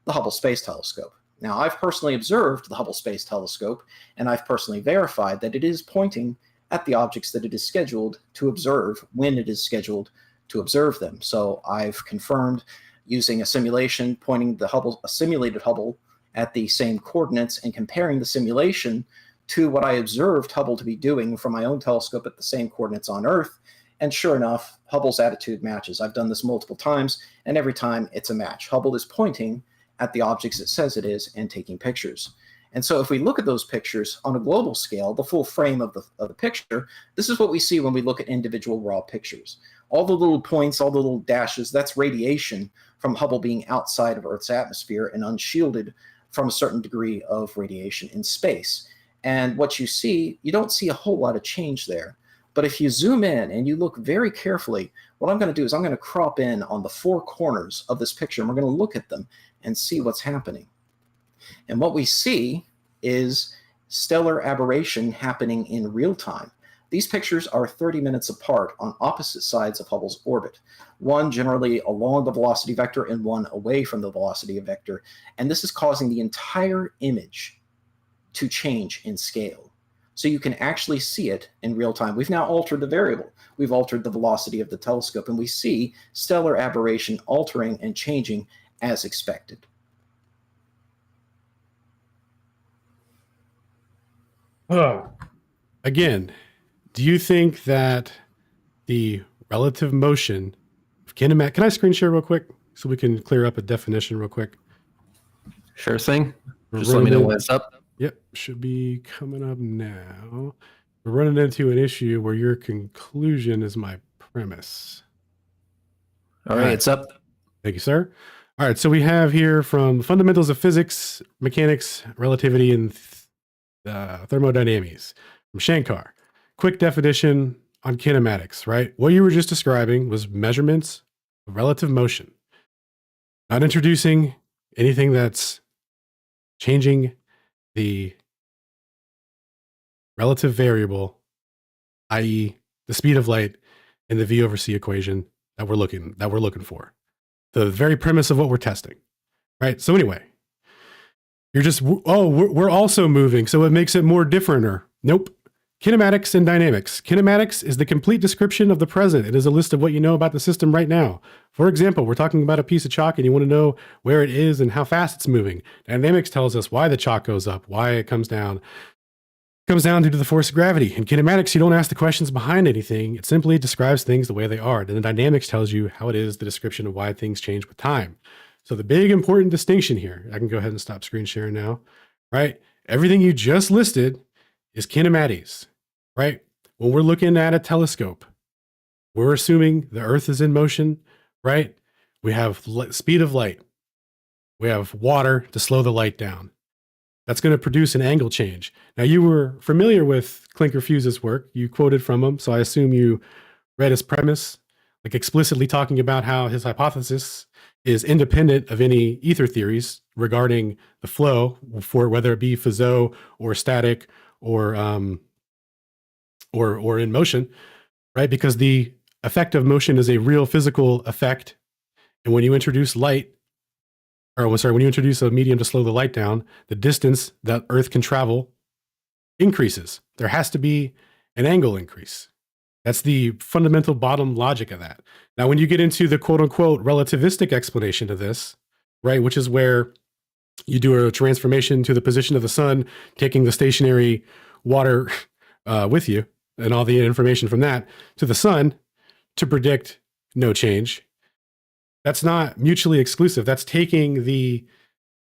the Hubble Space Telescope. Now, I've personally observed the Hubble Space Telescope, and I've personally verified that it is pointing at the objects that it is scheduled to observe when it is scheduled to observe them. So I've confirmed using a simulation, pointing a simulated Hubble at the same coordinates and comparing the simulation to what I observed Hubble to be doing from my own telescope at the same coordinates on Earth. And sure enough, Hubble's attitude matches. I've done this multiple times, and every time it's a match. Hubble is pointing at the objects it says it is and taking pictures. And so if we look at those pictures on a global scale, the full frame of the picture, this is what we see when we look at individual raw pictures. All the little points, all the little dashes, that's radiation from Hubble being outside of Earth's atmosphere and unshielded from a certain degree of radiation in space. And what you see, you don't see a whole lot of change there. But if you zoom in and you look very carefully, what I'm going to do is I'm going to crop in on the four corners of this picture, and we're going to look at them and see what's happening. And what we see is stellar aberration happening in real time. These pictures are 30 minutes apart on opposite sides of Hubble's orbit, one generally along the velocity vector and one away from the velocity vector. And this is causing the entire image to change in scale. So you can actually see it in real time. We've now altered the variable. We've altered the velocity of the telescope, and we see stellar aberration altering and changing as expected. Oh, again, do you think that the relative motion of kinematic? Can I screen share real quick so we can clear up a definition real quick? Sure thing. Just let me know when it's up. Yep, should be coming up now. We're running into an issue where your conclusion is my premise. All right, it's up. Thank you, sir. All right, so we have here from Fundamentals of Physics, Mechanics, Relativity, and Thermodynamics from Shankar. Quick definition on kinematics, right? What you were just describing was measurements of relative motion. Not introducing anything that's changing the relative variable, i.e. the speed of light in the V over C equation that we're looking for. The very premise of what we're testing, right? So anyway, you're just, we're also moving, so it makes it more different. Nope. Kinematics and dynamics. Kinematics is the complete description of the present. It is a list of what you know about the system right now. For example, we're talking about a piece of chalk and you want to know where it is and how fast it's moving. Dynamics tells us why the chalk goes up, why it comes down. It comes down due to the force of gravity. In kinematics, you don't ask the questions behind anything. It simply describes things the way they are. Then the dynamics tells you how it is, the description of why things change with time. So the big important distinction here, I can go ahead and stop screen sharing now, right? Everything you just listed is kinematics, right? When we're looking at a telescope, we're assuming the Earth is in motion, right? We have speed of light. We have water to slow the light down. That's going to produce an angle change. Now, you were familiar with Clinker Fuse's work. You quoted from him, so I assume you read his premise, like explicitly talking about how his hypothesis is independent of any ether theories regarding the flow, for whether it be Fizeau or static or in motion, right? Because the effect of motion is a real physical effect. And when you introduce light, when you introduce a medium to slow the light down, the distance that Earth can travel increases. There has to be an angle increase. That's the fundamental bottom logic of that. Now, when you get into the quote unquote relativistic explanation of this, right, which is where you do a transformation to the position of the sun, taking the stationary water with you and all the information from that to the sun to predict no change. That's not mutually exclusive. That's taking the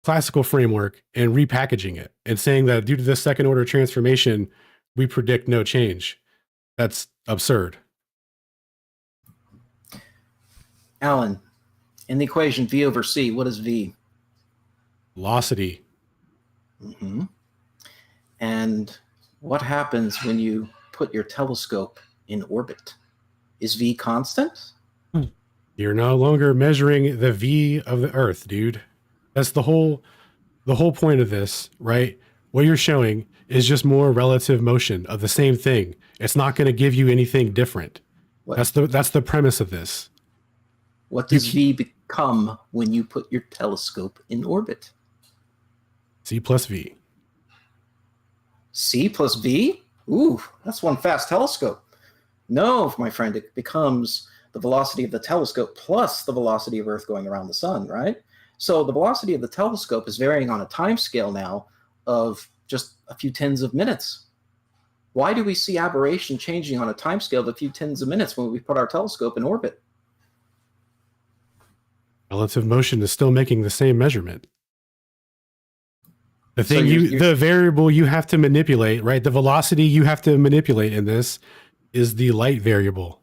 classical framework and repackaging it and saying that due to this second order transformation, we predict no change. That's absurd. Alan, in the equation V over C, what is V? Velocity. Mm-hmm. And what happens when you put your telescope in orbit? Is V constant? You're no longer measuring the V of the Earth, dude. That's the whole point of this, right? What you're showing is just more relative motion of the same thing. It's not going to give you anything different. What? That's the premise of this. What does V become when you put your telescope in orbit? C plus V. C plus V? Ooh, that's one fast telescope. No, my friend, it becomes the velocity of the telescope plus the velocity of Earth going around the sun, right? So the velocity of the telescope is varying on a time scale now of just a few tens of minutes. Why do we see aberration changing on a time scale of a few tens of minutes when we put our telescope in orbit? Relative motion is still making the same measurement. The So thing you're- the variable you have to manipulate, right? The velocity you have to manipulate in this is the light variable.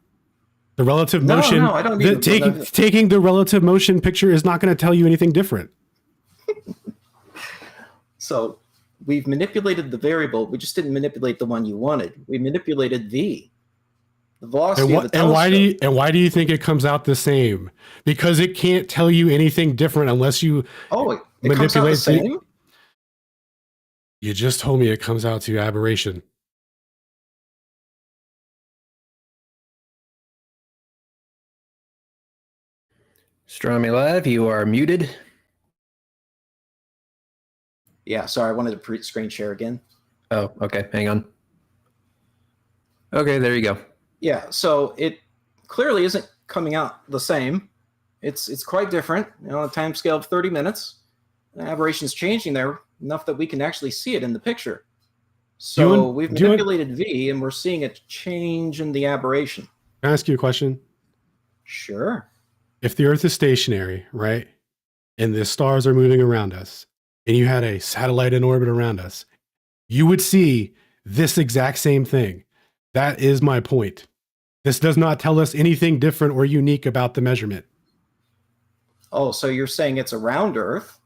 The relative motion, No, I don't need to- taking the relative motion picture is not going to tell you anything different. So we've manipulated the variable. We just didn't manipulate the one you wanted. We manipulated V, the velocity of the telescope. And why do you think it comes out the same? Because it can't tell you anything different unless you It comes out the same? You just told me it comes out to aberration. Astronomy Live, you are muted. Yeah, sorry, I wanted to screen share again. Oh, okay. Hang on. Okay, there you go. Yeah, so it clearly isn't coming out the same. It's quite different. On a time scale of 30 minutes, the aberration is changing there enough that we can actually see it in the picture. So we've manipulated V, and we're seeing a change in the aberration. Can I ask you a question? Sure. If the Earth is stationary, right, and the stars are moving around us, and you had a satellite in orbit around us, you would see this exact same thing. That is my point. This does not tell us anything different or unique about the measurement. Oh, so you're saying it's around Earth,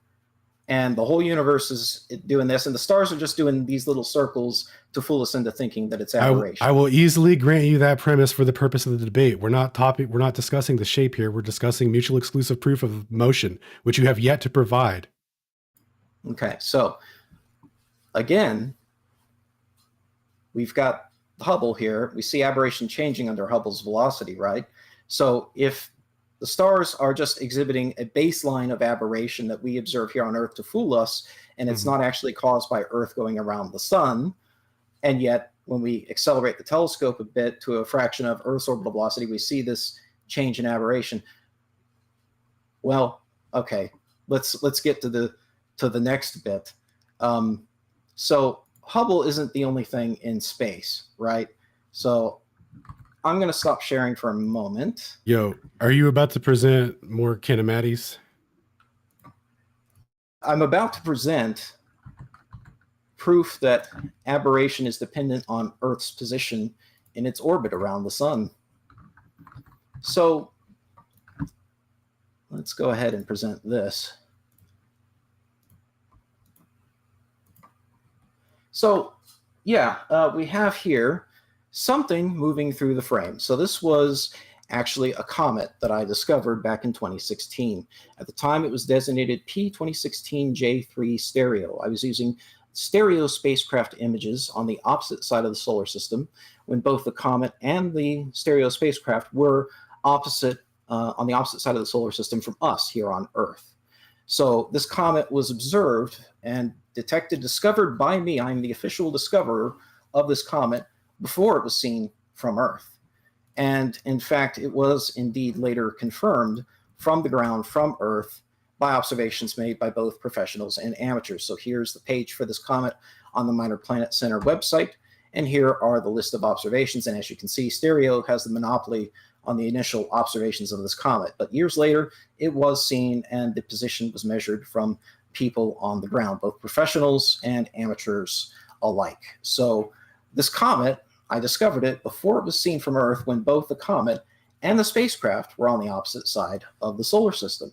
and the whole universe is doing this, and the stars are just doing these little circles to fool us into thinking that it's aberration. I will easily grant you that premise for the purpose of the debate. We're not discussing the shape here. We're discussing mutual exclusive proof of motion, which you have yet to provide. Okay, so again, we've got Hubble here. We see aberration changing under Hubble's velocity, right? So if the stars are just exhibiting a baseline of aberration that we observe here on Earth to fool us, and it's not actually caused by Earth going around the sun, and yet when we accelerate the telescope a bit to a fraction of Earth's orbital velocity, we see this change in aberration. Well, okay, let's get to the next bit. So Hubble isn't the only thing in space, right? So I'm going to stop sharing for a moment. Yo, are you about to present more kinematics? I'm about to present proof that aberration is dependent on Earth's position in its orbit around the sun. So let's go ahead and present this. So yeah, we have here something moving through the frame. So this was actually a comet that I discovered back in 2016. At the time, it was designated P2016J3 stereo. I was using stereo spacecraft images on the opposite side of the solar system when both the comet and the stereo spacecraft were on the opposite side of the solar system from us here on Earth. So this comet was observed and discovered by me. I'm the official discoverer of this comet before it was seen from Earth. And in fact, it was indeed later confirmed from the ground, from Earth, by observations made by both professionals and amateurs. So here's the page for this comet on the Minor Planet Center website. And here are the list of observations. And as you can see, stereo has the monopoly on the initial observations of this comet. But years later, it was seen and the position was measured from people on the ground, both professionals and amateurs alike. So this comet, I discovered it before it was seen from Earth when both the comet and the spacecraft were on the opposite side of the solar system.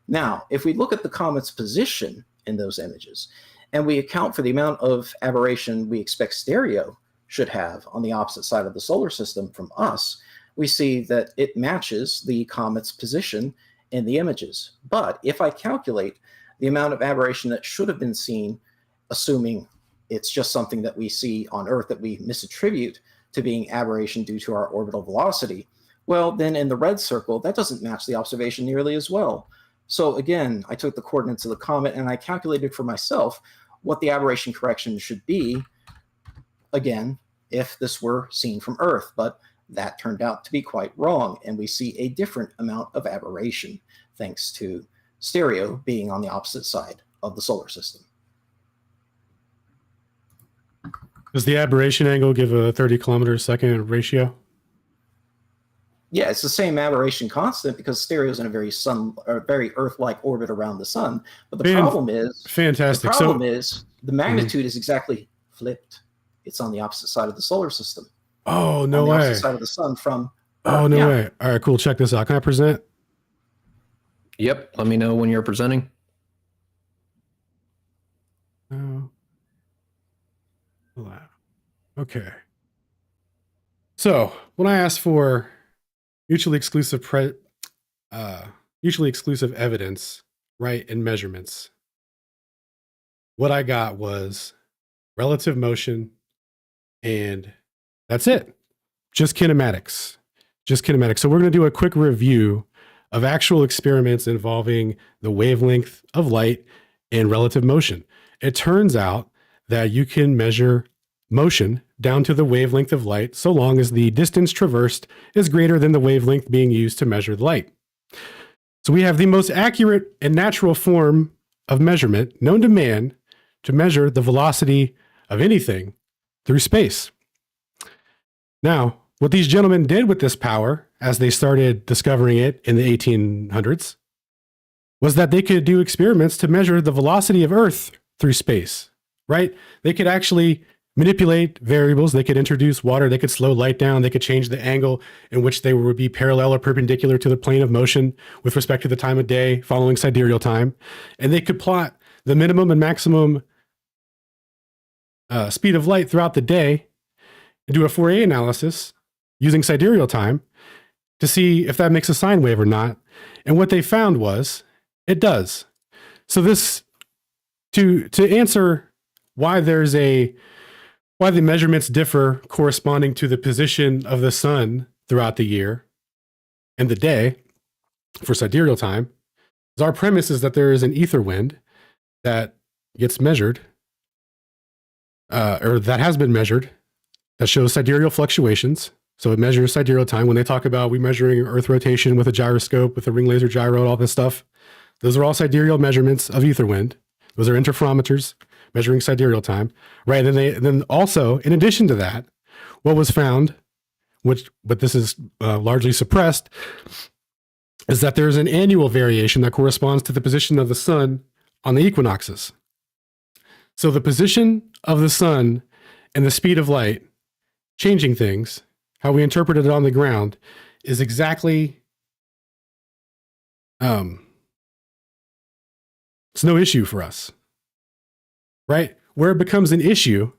Now, if we look at the comet's position in those images, and we account for the amount of aberration we expect stereo should have on the opposite side of the solar system from us, we see that it matches the comet's position in the images. But if I calculate the amount of aberration that should have been seen, assuming it's just something that we see on Earth that we misattribute to being aberration due to our orbital velocity, well, then in the red circle, that doesn't match the observation nearly as well. So again, I took the coordinates of the comet and I calculated for myself what the aberration correction should be, again, if this were seen from Earth. But That turned out to be quite wrong, and we see a different amount of aberration thanks to stereo being on the opposite side of the solar system. Does the aberration angle give a 30 kilometer a second ratio? Yeah, it's the same aberration constant because stereo is in a very Earth-like orbit around the sun. But the problem is, fantastic. The magnitude is exactly flipped. It's on the opposite side of the solar system. Oh, no way. On the opposite side of the sun from. Oh, no way. All right, cool. Check this out. Can I present? Yep. Let me know when you're presenting. Oh. Okay. So when I asked for mutually exclusive evidence, right, and measurements, what I got was relative motion, and that's it. Just kinematics. So we're going to do a quick review of actual experiments involving the wavelength of light and relative motion. It turns out that you can measure motion down to the wavelength of light so long as the distance traversed is greater than the wavelength being used to measure the light. So we have the most accurate and natural form of measurement known to man to measure the velocity of anything through space. Now, what these gentlemen did with this power, as they started discovering it in the 1800s, was that they could do experiments to measure the velocity of Earth through space, right? They could actually manipulate variables. They could introduce water. They could slow light down. They could change the angle in which they would be parallel or perpendicular to the plane of motion with respect to the time of day following sidereal time. And they could plot the minimum and maximum speed of light throughout the day and do a Fourier analysis using sidereal time to see if that makes a sine wave or not. And what they found was it does. So this, to answer why why the measurements differ corresponding to the position of the sun throughout the year and the day for sidereal time, our premise is that there is an ether wind that gets measured, or that has been measured, that shows sidereal fluctuations. So it measures sidereal time. When they talk about we measuring Earth rotation with a gyroscope, with a ring laser gyro, all this stuff, those are all sidereal measurements of ether wind. Those are interferometers measuring sidereal time, right? And then also, in addition to that, what was found, but this is largely suppressed, is that there's an annual variation that corresponds to the position of the sun on the equinoxes. So the position of the sun and the speed of light changing things, how we interpreted it on the ground, is exactly, it's no issue for us, right? Where it becomes an issue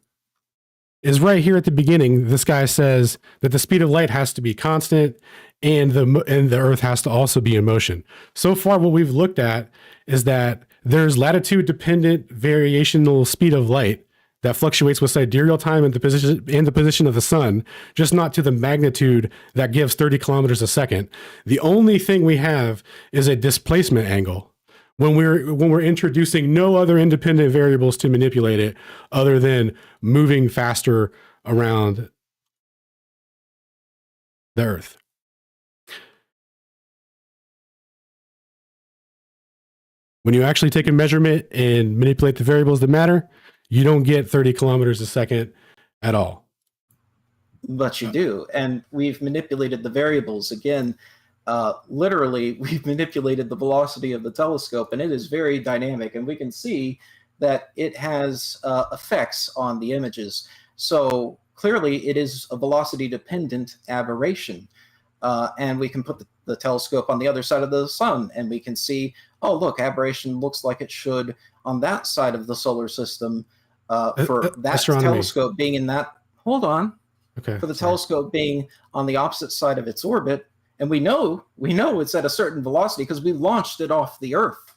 is right here at the beginning. This guy says that the speed of light has to be constant and the Earth has to also be in motion. So far, what we've looked at is that there's latitude dependent variational speed of light that fluctuates with sidereal time and the position of the sun, just not to the magnitude that gives 30 kilometers a second. The only thing we have is a displacement angle when we're introducing no other independent variables to manipulate it other than moving faster around the Earth. When you actually take a measurement and manipulate the variables that matter, you don't get 30 kilometers a second at all. But you do. And we've manipulated the variables. Again, literally, we've manipulated the velocity of the telescope, and it is very dynamic. And we can see that it has effects on the images. So clearly, it is a velocity-dependent aberration. And we can put the telescope on the other side of the sun, and we can see, oh, look, aberration looks like it should on that side of the solar system for that telescope being in that, hold on, for the telescope being on the opposite side of its orbit. And we know it's at a certain velocity because we launched it off the Earth.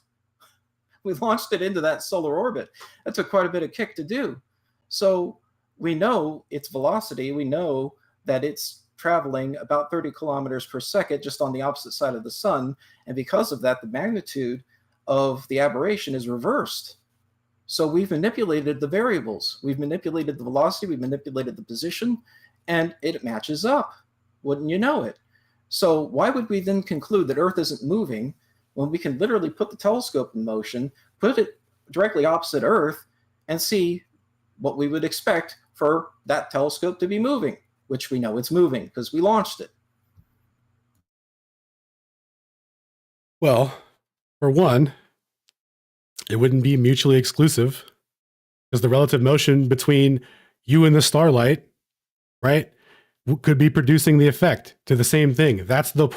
We launched it into that solar orbit. That took quite a bit of kick to do. So we know its velocity. We know that it's traveling about 30 kilometers per second just on the opposite side of the sun. And because of that, the magnitude of the aberration is reversed. So we've manipulated the variables. We've manipulated the velocity. We've manipulated the position, and it matches up. wouldn't you know it? So why would we then conclude that Earth isn't moving when we can literally put the telescope in motion, put it directly opposite Earth, and see what we would expect for that telescope to be moving, which we know it's moving because we launched it. Well, for one, it wouldn't be mutually exclusive because the relative motion between you and the starlight, right, could be producing the effect to the same thing. That's the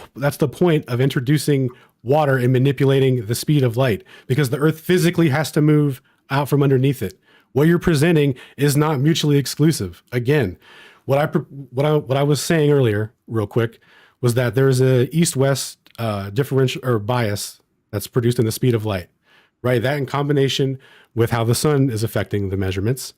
point of introducing water and manipulating the speed of light, because the Earth physically has to move out from underneath it. What you're presenting is not mutually exclusive. Again, what I was saying earlier, real quick, was that there's a east-west differential or bias that's produced in the speed of light, right? That in combination with how the sun is affecting the measurements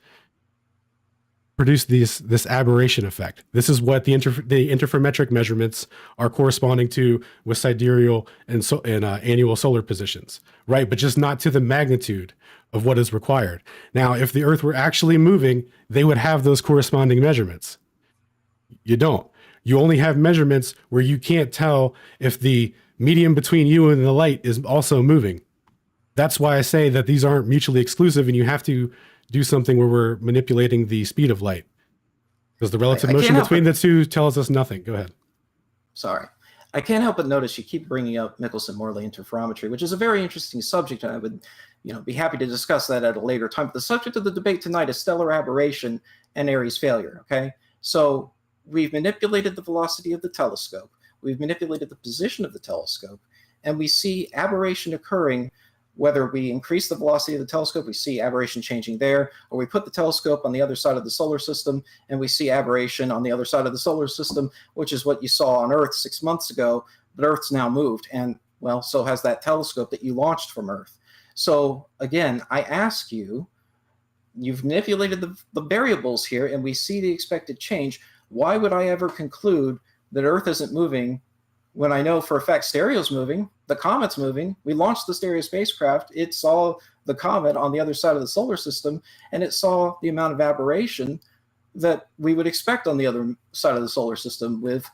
produce this aberration effect. This is what the interferometric measurements are corresponding to with sidereal and annual solar positions, right? But just not to the magnitude of what is required. Now, if the Earth were actually moving, they would have those corresponding measurements. You don't. You only have measurements where you can't tell if the medium between you and the light is also moving. That's why I say that these aren't mutually exclusive, and you have to do something where we're manipulating the speed of light, because the relative motion between the two tells us nothing. Go ahead. Sorry. I can't help but notice you keep bringing up Michelson-Morley interferometry, which is a very interesting subject, and I would be happy to discuss that at a later time. But the subject of the debate tonight is stellar aberration and Airy's failure, okay? So we've manipulated the velocity of the telescope. We've manipulated the position of the telescope, and we see aberration occurring. Whether we increase the velocity of the telescope, we see aberration changing there, or we put the telescope on the other side of the solar system and we see aberration on the other side of the solar system, which is what you saw on Earth 6 months ago, but Earth's now moved, and well, so has that telescope that you launched from Earth. So again, I ask you, you've manipulated the variables here and we see the expected change. Why would I ever conclude that Earth isn't moving when I know for a fact Stereo's moving, the comet's moving? We launched the Stereo spacecraft. It saw the comet on the other side of the solar system, and it saw the amount of aberration that we would expect on the other side of the solar system with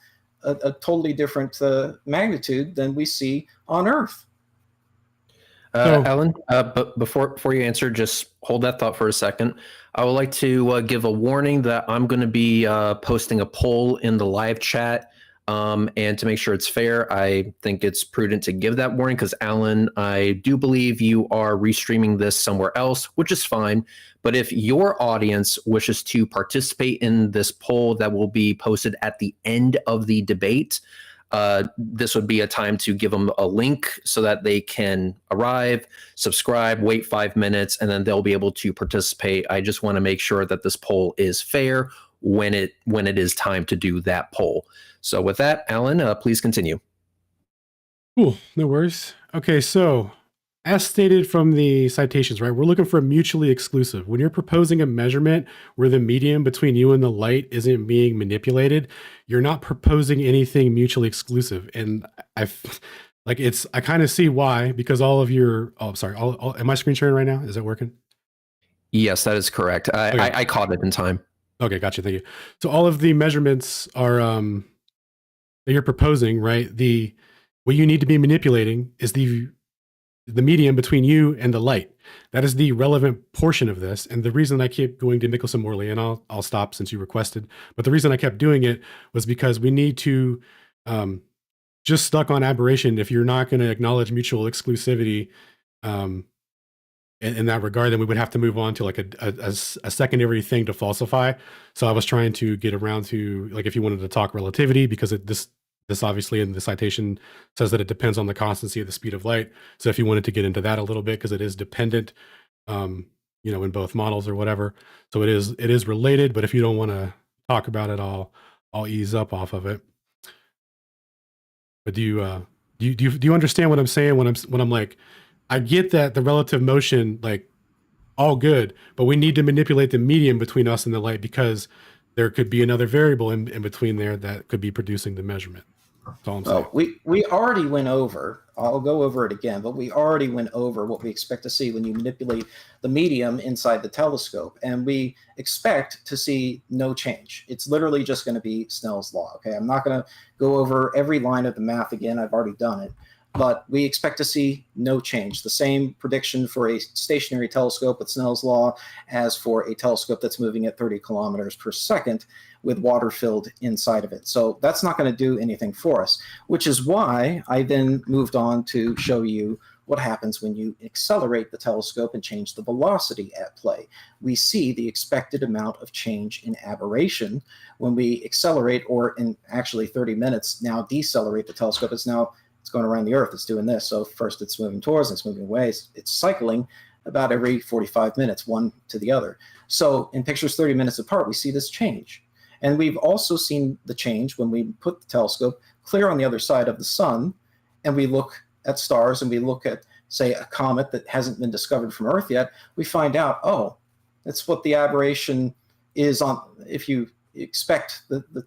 a totally different magnitude than we see on Earth. Alan, but before you answer, just hold that thought for a second. I would like to give a warning that I'm going to be posting a poll in the live chat. And to make sure it's fair, I think it's prudent to give that warning because, Alan, I do believe you are restreaming this somewhere else, which is fine. But if your audience wishes to participate in this poll that will be posted at the end of the debate, this would be a time to give them a link so that they can arrive, subscribe, wait 5 minutes, and then they'll be able to participate. I just want to make sure that this poll is fair when it is time to do that poll. So with that, Alan, please continue. Cool, no worries. Okay, so as stated from the citations, right, we're looking for a mutually exclusive. When you're proposing a measurement where the medium between you and the light isn't being manipulated, you're not proposing anything mutually exclusive. And I kind of see why, because all of your, am I screen sharing right now? Is it working? Yes, that is correct. Okay. I caught it in time. Okay, gotcha. Thank you. So all of the measurements are that you're proposing, right? What you need to be manipulating is the medium between you and the light. That is the relevant portion of this. And the reason I keep going to Michelson-Morley, and I'll stop since you requested, but the reason I kept doing it was because we need to just stuck on aberration. If you're not going to acknowledge mutual exclusivity in that regard, then we would have to move on to like a secondary thing to falsify. So I was trying to get around to, like, if you wanted to talk relativity, because this obviously in the citation says that it depends on the constancy of the speed of light. So if you wanted to get into that a little bit, because it is dependent, in both models or whatever. So it is related, but if you don't want to talk about it, I'll ease up off of it. But do you understand what I'm saying when I'm like, I get that the relative motion, like, all good, but we need to manipulate the medium between us and the light because there could be another variable in between there that could be producing the measurement. That's all I'm saying. Oh, we already went over. I'll go over it again, but we already went over what we expect to see when you manipulate the medium inside the telescope, and we expect to see no change. It's literally just going to be Snell's law. Okay, I'm not going to go over every line of the math again. I've already done it, but we expect to see no change. The same prediction for a stationary telescope with Snell's law as for a telescope that's moving at 30 kilometers per second with water filled inside of it. So that's not going to do anything for us, which is why I then moved on to show you what happens when you accelerate the telescope and change the velocity at play. We see the expected amount of change in aberration when we accelerate, or in actually 30 minutes now decelerate the telescope. It's going around the Earth. It's doing this. So first it's moving towards, it's moving away. It's cycling about every 45 minutes, one to the other. So in pictures 30 minutes apart, we see this change. And we've also seen the change when we put the telescope clear on the other side of the sun, and we look at stars, and we look at, say, a comet that hasn't been discovered from Earth yet. We find out, oh, that's what the aberration is on. If you expect the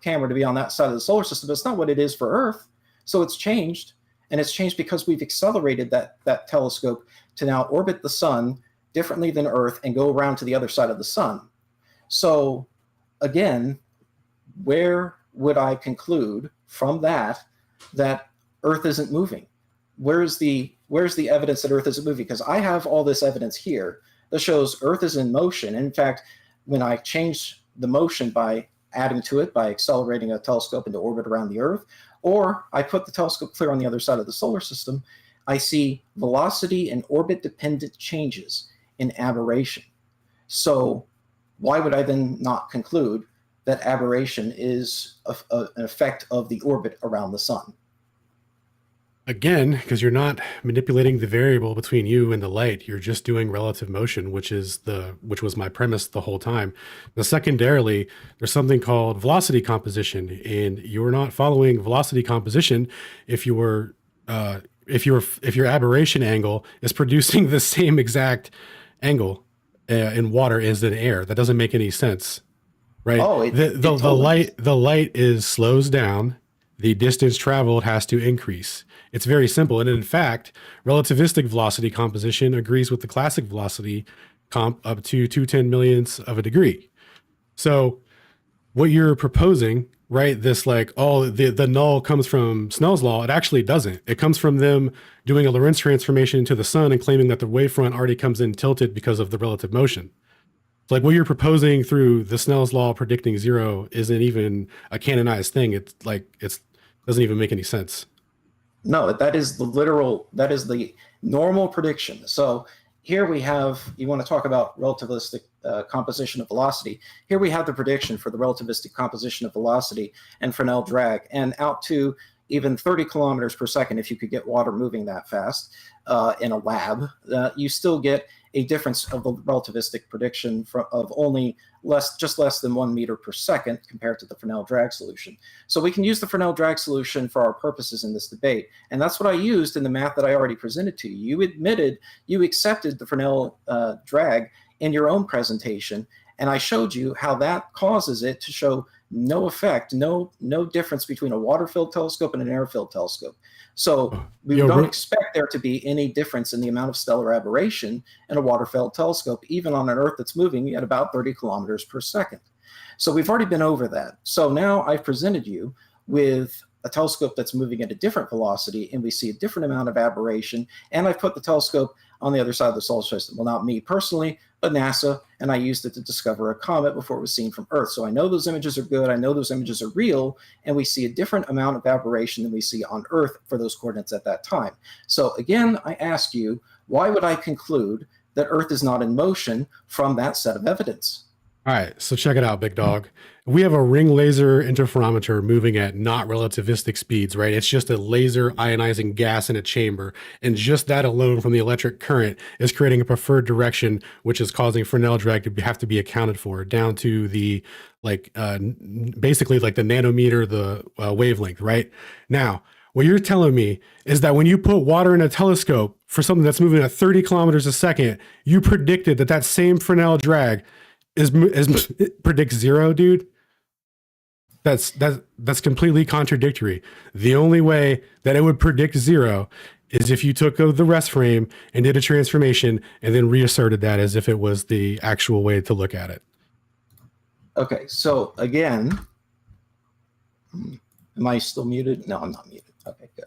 camera to be on that side of the solar system, but it's not what it is for Earth. So it's changed, and it's changed because we've accelerated that telescope to now orbit the sun differently than Earth and go around to the other side of the sun. So again, where would I conclude from that Earth isn't moving? Where's the evidence that Earth isn't moving? Because I have all this evidence here that shows Earth is in motion. In fact, when I change the motion by adding to it, by accelerating a telescope into orbit around the Earth, or I put the telescope clear on the other side of the solar system, I see velocity and orbit-dependent changes in aberration. So why would I then not conclude that aberration is an effect of the orbit around the sun? Again, because you're not manipulating the variable between you and the light, you're just doing relative motion, which was my premise the whole time. Now, secondarily, there's something called velocity composition, and you're not following velocity composition if your aberration angle is producing the same exact angle in water as in air. That doesn't make any sense, right? Oh, the light slows down. The distance traveled has to increase. It's very simple. And in fact, relativistic velocity composition agrees with the classic velocity comp up to 2/10 millionths of a degree. So what you're proposing, right, this like, oh, the null comes from Snell's law, it actually doesn't. It comes from them doing a Lorentz transformation into the sun and claiming that the wavefront already comes in tilted because of the relative motion. Like what you're proposing through the Snell's law predicting zero isn't even a canonized thing. It doesn't even make any sense. No, that is the normal prediction. So here we have, you want to talk about relativistic composition of velocity. Here we have the prediction for the relativistic composition of velocity and Fresnel drag, and out to even 30 kilometers per second, if you could get water moving that fast in a lab, you still get a difference of the relativistic prediction of only just less than 1 meter per second compared to the Fresnel drag solution. So we can use the Fresnel drag solution for our purposes in this debate. And that's what I used in the math that I already presented to you. You accepted the Fresnel drag in your own presentation, and I showed you how that causes it to show no effect, no difference between a water-filled telescope and an air-filled telescope. So we don't expect there to be any difference in the amount of stellar aberration in a water-filled telescope, even on an Earth that's moving at about 30 kilometers per second. So we've already been over that. So now I've presented you with a telescope that's moving at a different velocity, and we see a different amount of aberration, and I've put the telescope on the other side of the solar system. Well, not me personally, but NASA, and I used it to discover a comet before it was seen from Earth. So I know those images are good, I know those images are real, and we see a different amount of aberration than we see on Earth for those coordinates at that time. So again, I ask you, why would I conclude that Earth is not in motion from that set of evidence? All right, so check it out, big dog. We have a ring laser interferometer moving at not relativistic speeds, right? It's just a laser ionizing gas in a chamber. And just that alone from the electric current is creating a preferred direction, which is causing Fresnel drag to have to be accounted for down to the, basically like the nanometer, the wavelength, right? Now, what you're telling me is that when you put water in a telescope for something that's moving at 30 kilometers a second, you predicted that same Fresnel drag predicts zero, dude? That's completely contradictory. The only way that it would predict zero is if you took the rest frame and did a transformation and then reasserted that as if it was the actual way to look at it. Okay, so again, am I still muted? No, I'm not muted. Okay, good.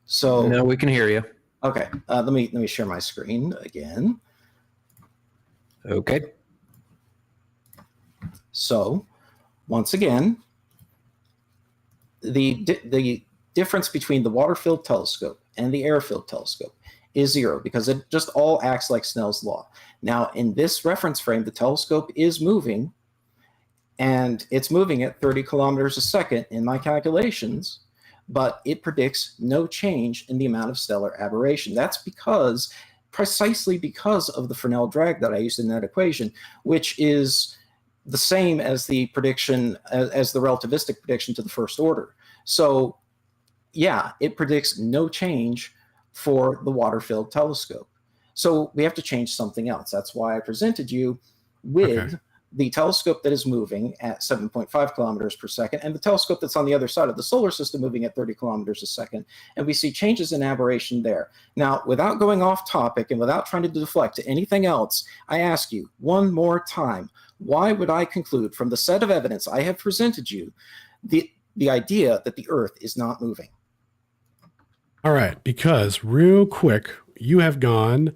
So No, we can hear you. okay, let me share my screen again. Okay. So once again, the difference between the water-filled telescope and the air-filled telescope is zero because it just all acts like Snell's law. Now, in this reference frame, the telescope is moving, and it's moving at 30 kilometers a second in my calculations, but it predicts no change in the amount of stellar aberration. That's precisely because of the Fresnel drag that I used in that equation, which is the same as the prediction, as the relativistic prediction to the first order. So yeah, it predicts no change for the water-filled telescope. So we have to change something else. That's why I presented you with the telescope that is moving at 7.5 kilometers per second and the telescope that's on the other side of the solar system moving at 30 kilometers a second. And we see changes in aberration there. Now, without going off topic and without trying to deflect to anything else, I ask you one more time, why would I conclude from the set of evidence I have presented you the idea that the Earth is not moving? All right, because real quick, you have gone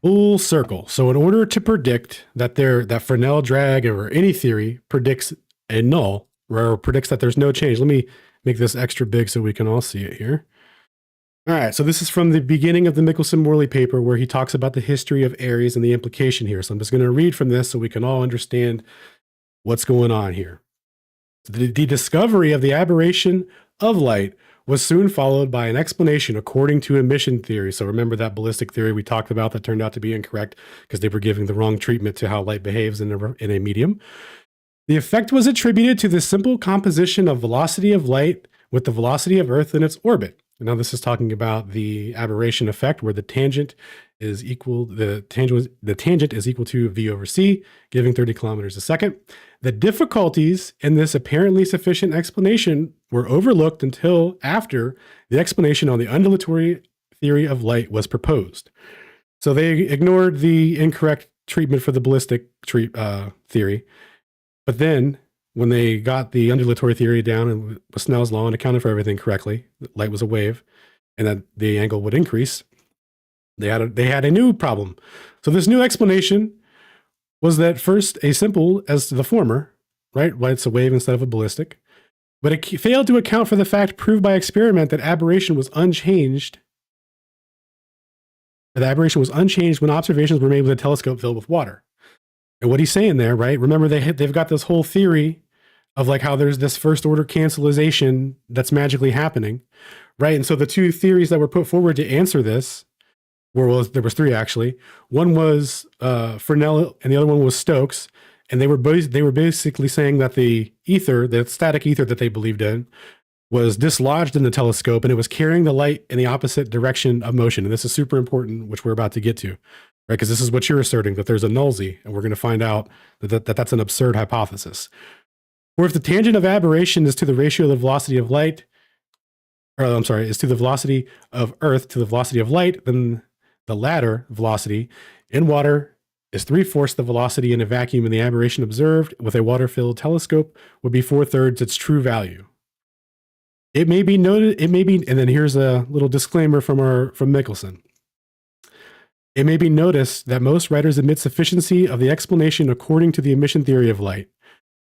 full circle. So in order to predict that that Fresnel drag or any theory predicts a null or predicts that there's no change, let me make this extra big so we can all see it here. All right, so this is from the beginning of the Michelson-Morley paper where he talks about the history of Aries and the implication here. So I'm just going to read from this so we can all understand what's going on here. The discovery of the aberration of light was soon followed by an explanation according to emission theory. So remember that ballistic theory we talked about that turned out to be incorrect because they were giving the wrong treatment to how light behaves in a medium. The effect was attributed to the simple composition of velocity of light with the velocity of Earth in its orbit. Now this is talking about the aberration effect where the tangent is equal to v over c, giving 30 kilometers a second. The difficulties in this apparently sufficient explanation were overlooked until after the explanation on the undulatory theory of light was proposed. So they ignored the incorrect treatment for the ballistic theory, but then when they got the undulatory theory down and with Snell's law and accounted for everything correctly, light was a wave, and that the angle would increase, they had a new problem. So this new explanation was that first as simple as the former, right? Light's a wave instead of a ballistic, but it failed to account for the fact proved by experiment that aberration was unchanged. The aberration was unchanged when observations were made with a telescope filled with water. And what he's saying there, right? Remember they've got this whole theory of like how there's this first order cancelization that's magically happening, right? And so the two theories that were put forward to answer this there was three actually. One was Fresnel and the other one was Stokes. And they were basically saying that the static ether that they believed in was dislodged in the telescope and it was carrying the light in the opposite direction of motion. And this is super important, which we're about to get to, right? Because this is what you're asserting, that there's a nullsy, and we're going to find out that that's an absurd hypothesis. Or if the tangent of aberration is to the ratio of the velocity of light, is to the velocity of Earth to the velocity of light, then the latter velocity in water is 3/4 the velocity in a vacuum, and the aberration observed with a water-filled telescope would be 4/3 its true value. It may be noted, and then here's a little disclaimer from Michelson. It may be noticed that most writers admit sufficiency of the explanation according to the emission theory of light,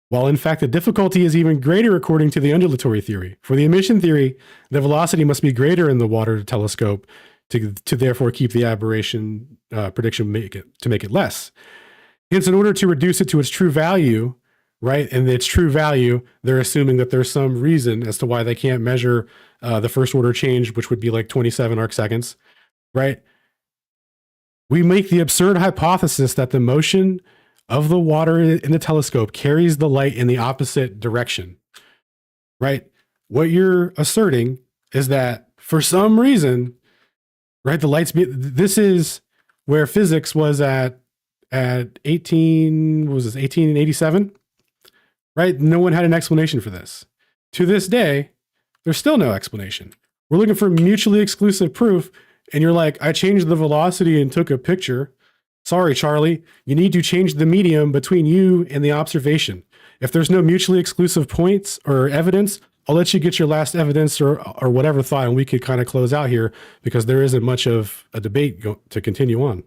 while in fact the difficulty is even greater according to the undulatory theory. For the emission theory, the velocity must be greater in the water telescope to therefore keep the aberration prediction to make it less. Hence, in order to reduce it to its true value, right, and its true value, they're assuming that there's some reason as to why they can't measure the first order change, which would be like 27 arc seconds, right? We make the absurd hypothesis that the motion of the water in the telescope carries the light in the opposite direction, right? What you're asserting is that for some reason, right, this is where physics was at 1887, right? No one had an explanation for this. To this day, there's still no explanation. We're looking for mutually exclusive proof, and you're like, I changed the velocity and took a picture. Sorry, Charlie, you need to change the medium between you and the observation. If there's no mutually exclusive points or evidence, I'll let you get your last evidence or whatever thought, and we could kind of close out here because there isn't much of a debate to continue on.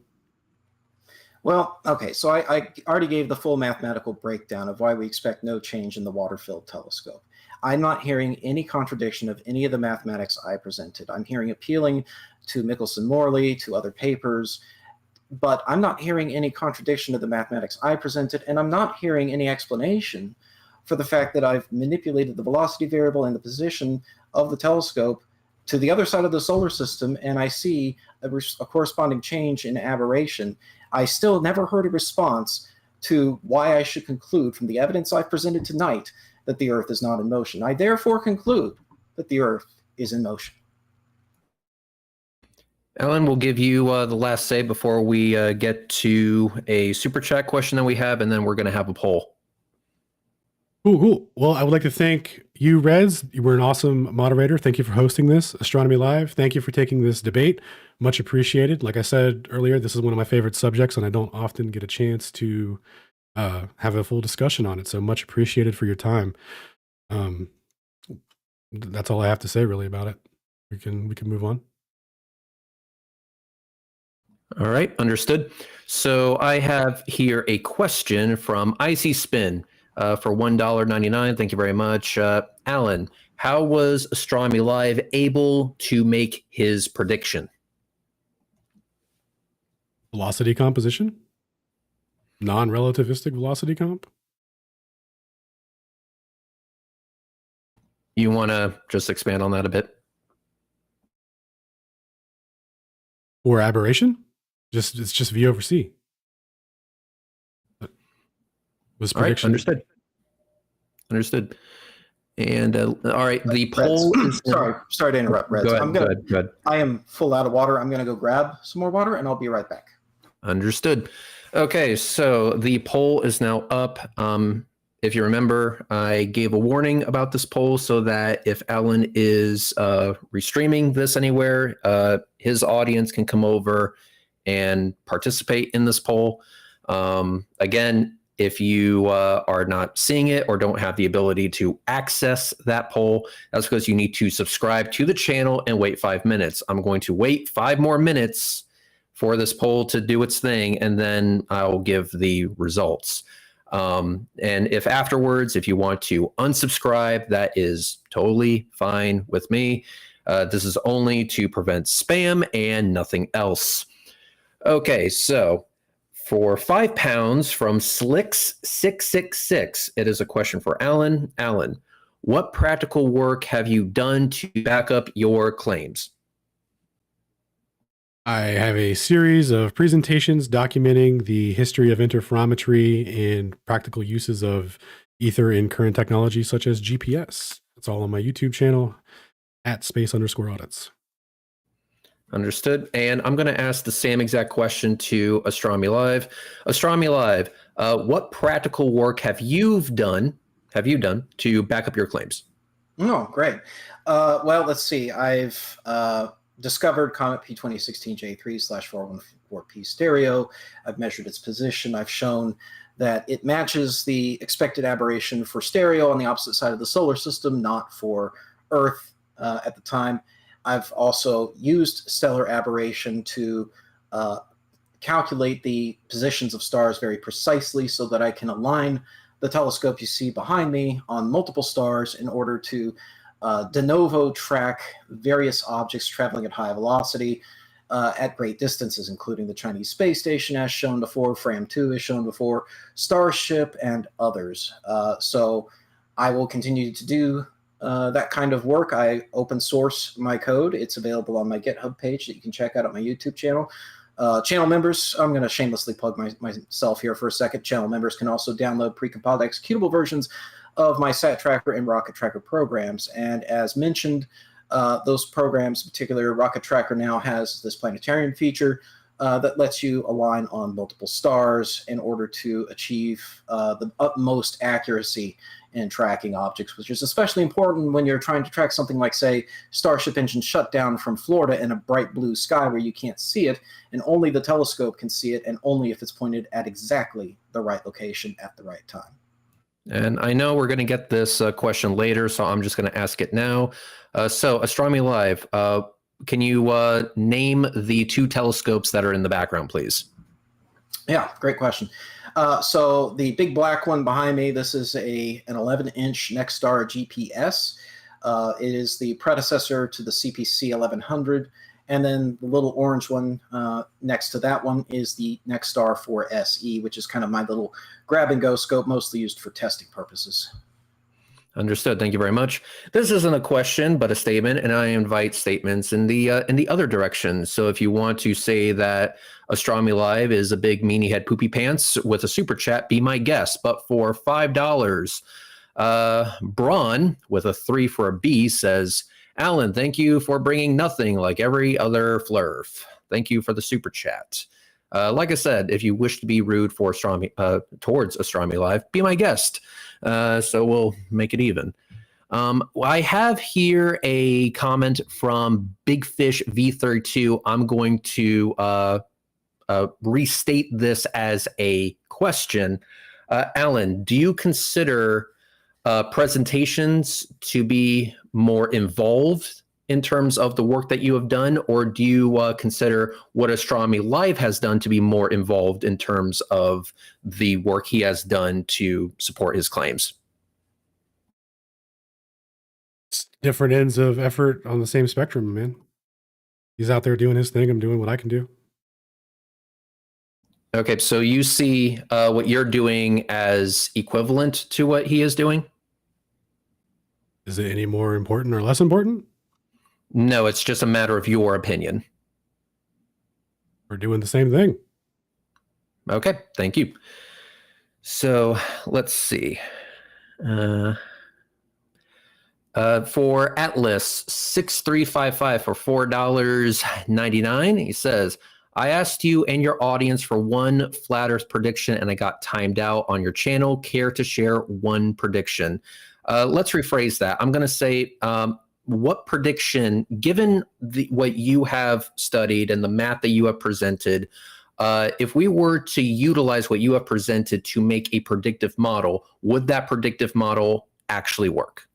Well, okay, so I already gave the full mathematical breakdown of why we expect no change in the water-filled telescope. I'm not hearing any contradiction of any of the mathematics I presented. I'm hearing appealing to Michelson-Morley, to other papers, but I'm not hearing any contradiction of the mathematics I presented, and I'm not hearing any explanation for the fact that I've manipulated the velocity variable and the position of the telescope to the other side of the solar system, and I see a corresponding change in aberration. I still never heard a response to why I should conclude from the evidence I've presented tonight that the Earth is not in motion. I therefore conclude that the Earth is in motion. Alan, we'll give you the last say before we get to a super chat question that we have, and then we're going to have a poll. Cool. Well, I would like to thank you, Rez. You were an awesome moderator. Thank you for hosting this Astronomy Live. Thank you for taking this debate. Much appreciated. Like I said earlier, this is one of my favorite subjects, and I don't often get a chance to have a full discussion on it. So much appreciated for your time. That's all I have to say really about it. We can move on. All right, understood. So I have here a question from Icy Spin for $1.99. Thank you very much. Alan, how was Astronomy Live able to make his prediction? Velocity composition? Non-relativistic velocity comp? You want to just expand on that a bit? Or aberration? It's just V over C. Was prediction. All right, understood. And all right, the poll is sorry to interrupt, Reds. Go ahead. I am full out of water. I'm gonna go grab some more water and I'll be right back. Understood. Okay, so the poll is now up. If you remember, I gave a warning about this poll so that if Alan is restreaming this anywhere, his audience can come over and participate in this poll. Again, if you are not seeing it or don't have the ability to access that poll, that's because you need to subscribe to the channel and wait 5 minutes. I'm going to wait 5 more minutes for this poll to do its thing, and then I'll give the results. And if afterwards, if you want to unsubscribe, that is totally fine with me. This is only to prevent spam and nothing else. Okay, so for £5 from Slicks666, it is a question for Alan. Alan, what practical work have you done to back up your claims? I have a series of presentations documenting the history of interferometry and practical uses of ether in current technology such as GPS. It's all on my YouTube channel at @space_audits. Understood. And I'm going to ask the same exact question to Astronomy Live. Astronomy Live, what practical work have you done to back up your claims? Oh, great. Well, let's see. I've discovered Comet P2016J3/414P stereo. I've measured its position. I've shown that it matches the expected aberration for stereo on the opposite side of the solar system, not for Earth at the time. I've also used stellar aberration to calculate the positions of stars very precisely so that I can align the telescope you see behind me on multiple stars in order to de novo track various objects traveling at high velocity at great distances, including the Chinese space station as shown before, Fram2 as shown before, Starship, and others. So I will continue to do that kind of work. I open source my code. It's available on my GitHub page that you can check out at my YouTube channel. Channel members, I'm going to shamelessly plug myself here for a second. Channel members can also download precompiled executable versions of my Sat Tracker and Rocket Tracker programs. And as mentioned, those programs, in particular Rocket Tracker now has this planetarium feature, that lets you align on multiple stars in order to achieve the utmost accuracy in tracking objects, which is especially important when you're trying to track something like, say, Starship engine shutdown from Florida in a bright blue sky where you can't see it, and only the telescope can see it, and only if it's pointed at exactly the right location at the right time. And I know we're going to get this question later, so I'm just going to ask it now. So, Astronomy Live, can you name the 2 telescopes that are in the background, please? Yeah, great question. So the big black one behind me, this is an 11-inch Nexstar GPS. It is the predecessor to the CPC 1100. And then the little orange one next to that one is the Nexstar 4SE, which is kind of my little grab-and-go scope, mostly used for testing purposes. Understood. Thank you very much. This isn't a question, but a statement, and I invite statements in the other direction. So if you want to say that Astronomy Live is a big meanie head poopy pants with a super chat, be my guest. But for $5, Braun with a 3 for a B says, Alan, thank you for bringing nothing like every other flurf. Thank you for the super chat. Like I said, if you wish to be rude for astronomy towards Astronomy Live, be my guest. So we'll make it even. I have here a comment from Big Fish V32. I'm going to restate this as a question. Alan, do you consider presentations to be more involved in terms of the work that you have done, or do you consider what Astronomy Live has done to be more involved in terms of the work he has done to support his claims? It's different ends of effort on the same spectrum, man. He's out there doing his thing. I'm doing what I can do. Okay, so you see what you're doing as equivalent to what he is doing? Is it any more important or less important? No, it's just a matter of your opinion. We're doing the same thing. Okay, thank you. So let's see. For Atlas 6355 for $4.99, he says, I asked you and your audience for one flat Earth prediction and I got timed out on your channel. Care to share one prediction? Let's rephrase that. I'm going to say, what prediction, given what you have studied and the math that you have presented, if we were to utilize what you have presented to make a predictive model, would that predictive model actually work?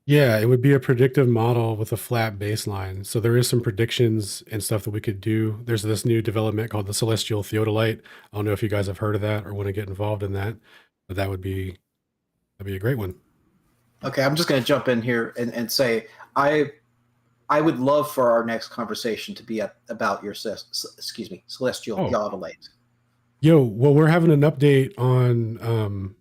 Yeah, it would be a predictive model with a flat baseline. So there is some predictions and stuff that we could do. There's this new development called the celestial theodolite. I don't know if you guys have heard of that or want to get involved in that, but that'd be a great one. Okay, I'm just going to jump in here and say I would love for our next conversation to be about your celestial theodolite. Yo, well, we're having an update on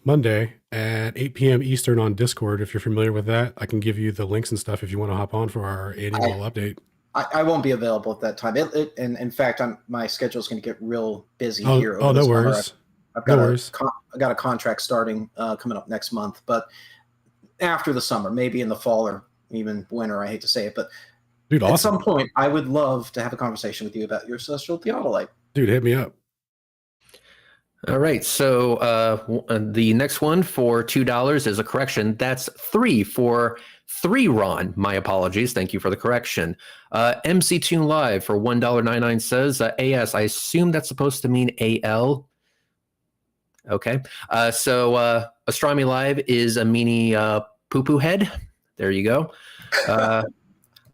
Monday at 8 p.m. Eastern on Discord. If you're familiar with that, I can give you the links and stuff if you want to hop on for our annual update. I won't be available at that time. And in fact, my schedule is going to get real busy here. Oh, no worries. I've got a contract starting coming up next month, but after the summer, maybe in the fall or even winter. I hate to say it, but dude, awesome. At some point, I would love to have a conversation with you about your celestial theodolite. Dude, hit me up. All right. So the next one for $2 is a correction. That's 3 for 3, Ron. My apologies. Thank you for the correction. MC Tune Live for $1.99 says AS. I assume that's supposed to mean AL. Okay. So Astronomy Live is a mini poo-poo head. There you go.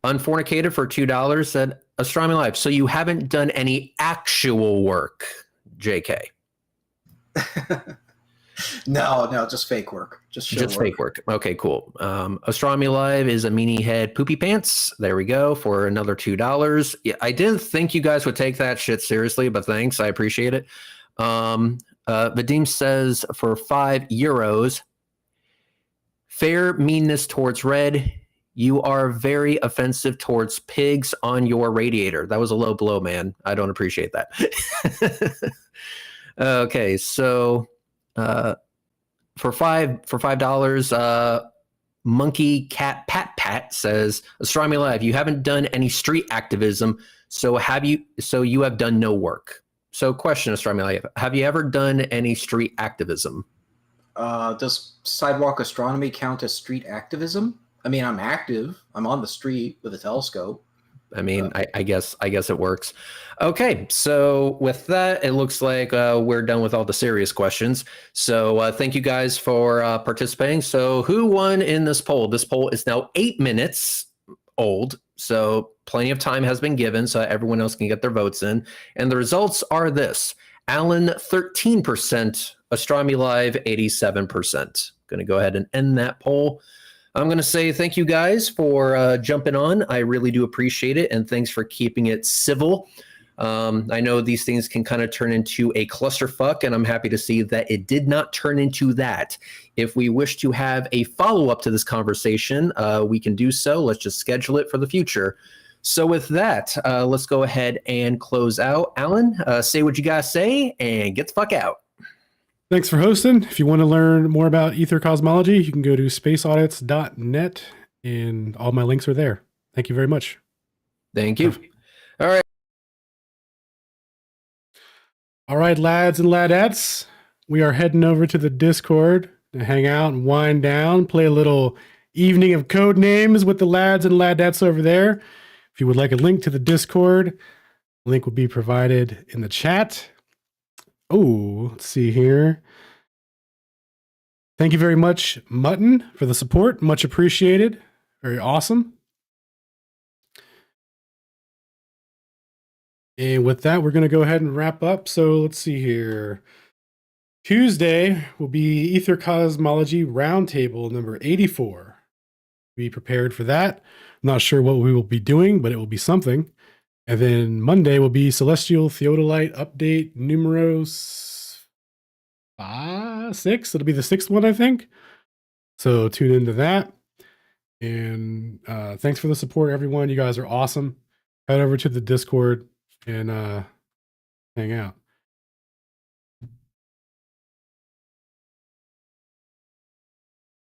Unfornicated for $2 said Astronomy Live. So you haven't done any actual work, JK. No, just fake work. Just fake work. Okay, cool. Astronomy Live is a mini head poopy pants. There we go for another $2. Yeah, I didn't think you guys would take that shit seriously, but thanks. I appreciate it. Vadim says for €5, fair meanness towards red. You are very offensive towards pigs on your radiator. That was a low blow, man. I don't appreciate that. Okay, so for $5, Monkey Cat Pat Pat says Astronomy Live. You haven't done any street activism So you have done no work. So question, Astronomy Life, have you ever done any street activism? Does sidewalk astronomy count as street activism? I mean, I'm active. I'm on the street with a telescope. I mean, I guess it works. Okay, so with that, it looks like we're done with all the serious questions. So thank you guys for participating. So who won in this poll? This poll is now 8 minutes old, so plenty of time has been given so everyone else can get their votes in. And the results are this: Alan 13%, Astronomy Live 87%. Going to go ahead and end that poll. I'm going to say thank you guys for jumping on. I really do appreciate it. And thanks for keeping it civil. I know these things can kind of turn into a clusterfuck, and I'm happy to see that it did not turn into that. If we wish to have a follow-up to this conversation, we can do so. Let's just schedule it for the future. So with that, let's go ahead and close out. Alan, say what you guys say and get the fuck out. Thanks for hosting. If you want to learn more about ether cosmology, you can go to spaceaudits.net, and all my links are there. Thank you very much. Thank you. All right. All right, lads and ladettes, we are heading over to the Discord to hang out and wind down, play a little evening of code names with the lads and ladettes over there. If you would like a link to the Discord, link will be provided in the chat. Oh, let's see here. Thank you very much, Mutton, for the support. Much appreciated. Very awesome. And with that, we're going to go ahead and wrap up. So let's see here. Tuesday will be Ether Cosmology Roundtable number 84. Be prepared for that. I'm not sure what we will be doing, but it will be something. And then Monday will be Celestial Theodolite Update numero 6. It'll be the 6th one, I think. So tune into that. And thanks for the support, everyone. You guys are awesome. Head over to the Discord and hang out.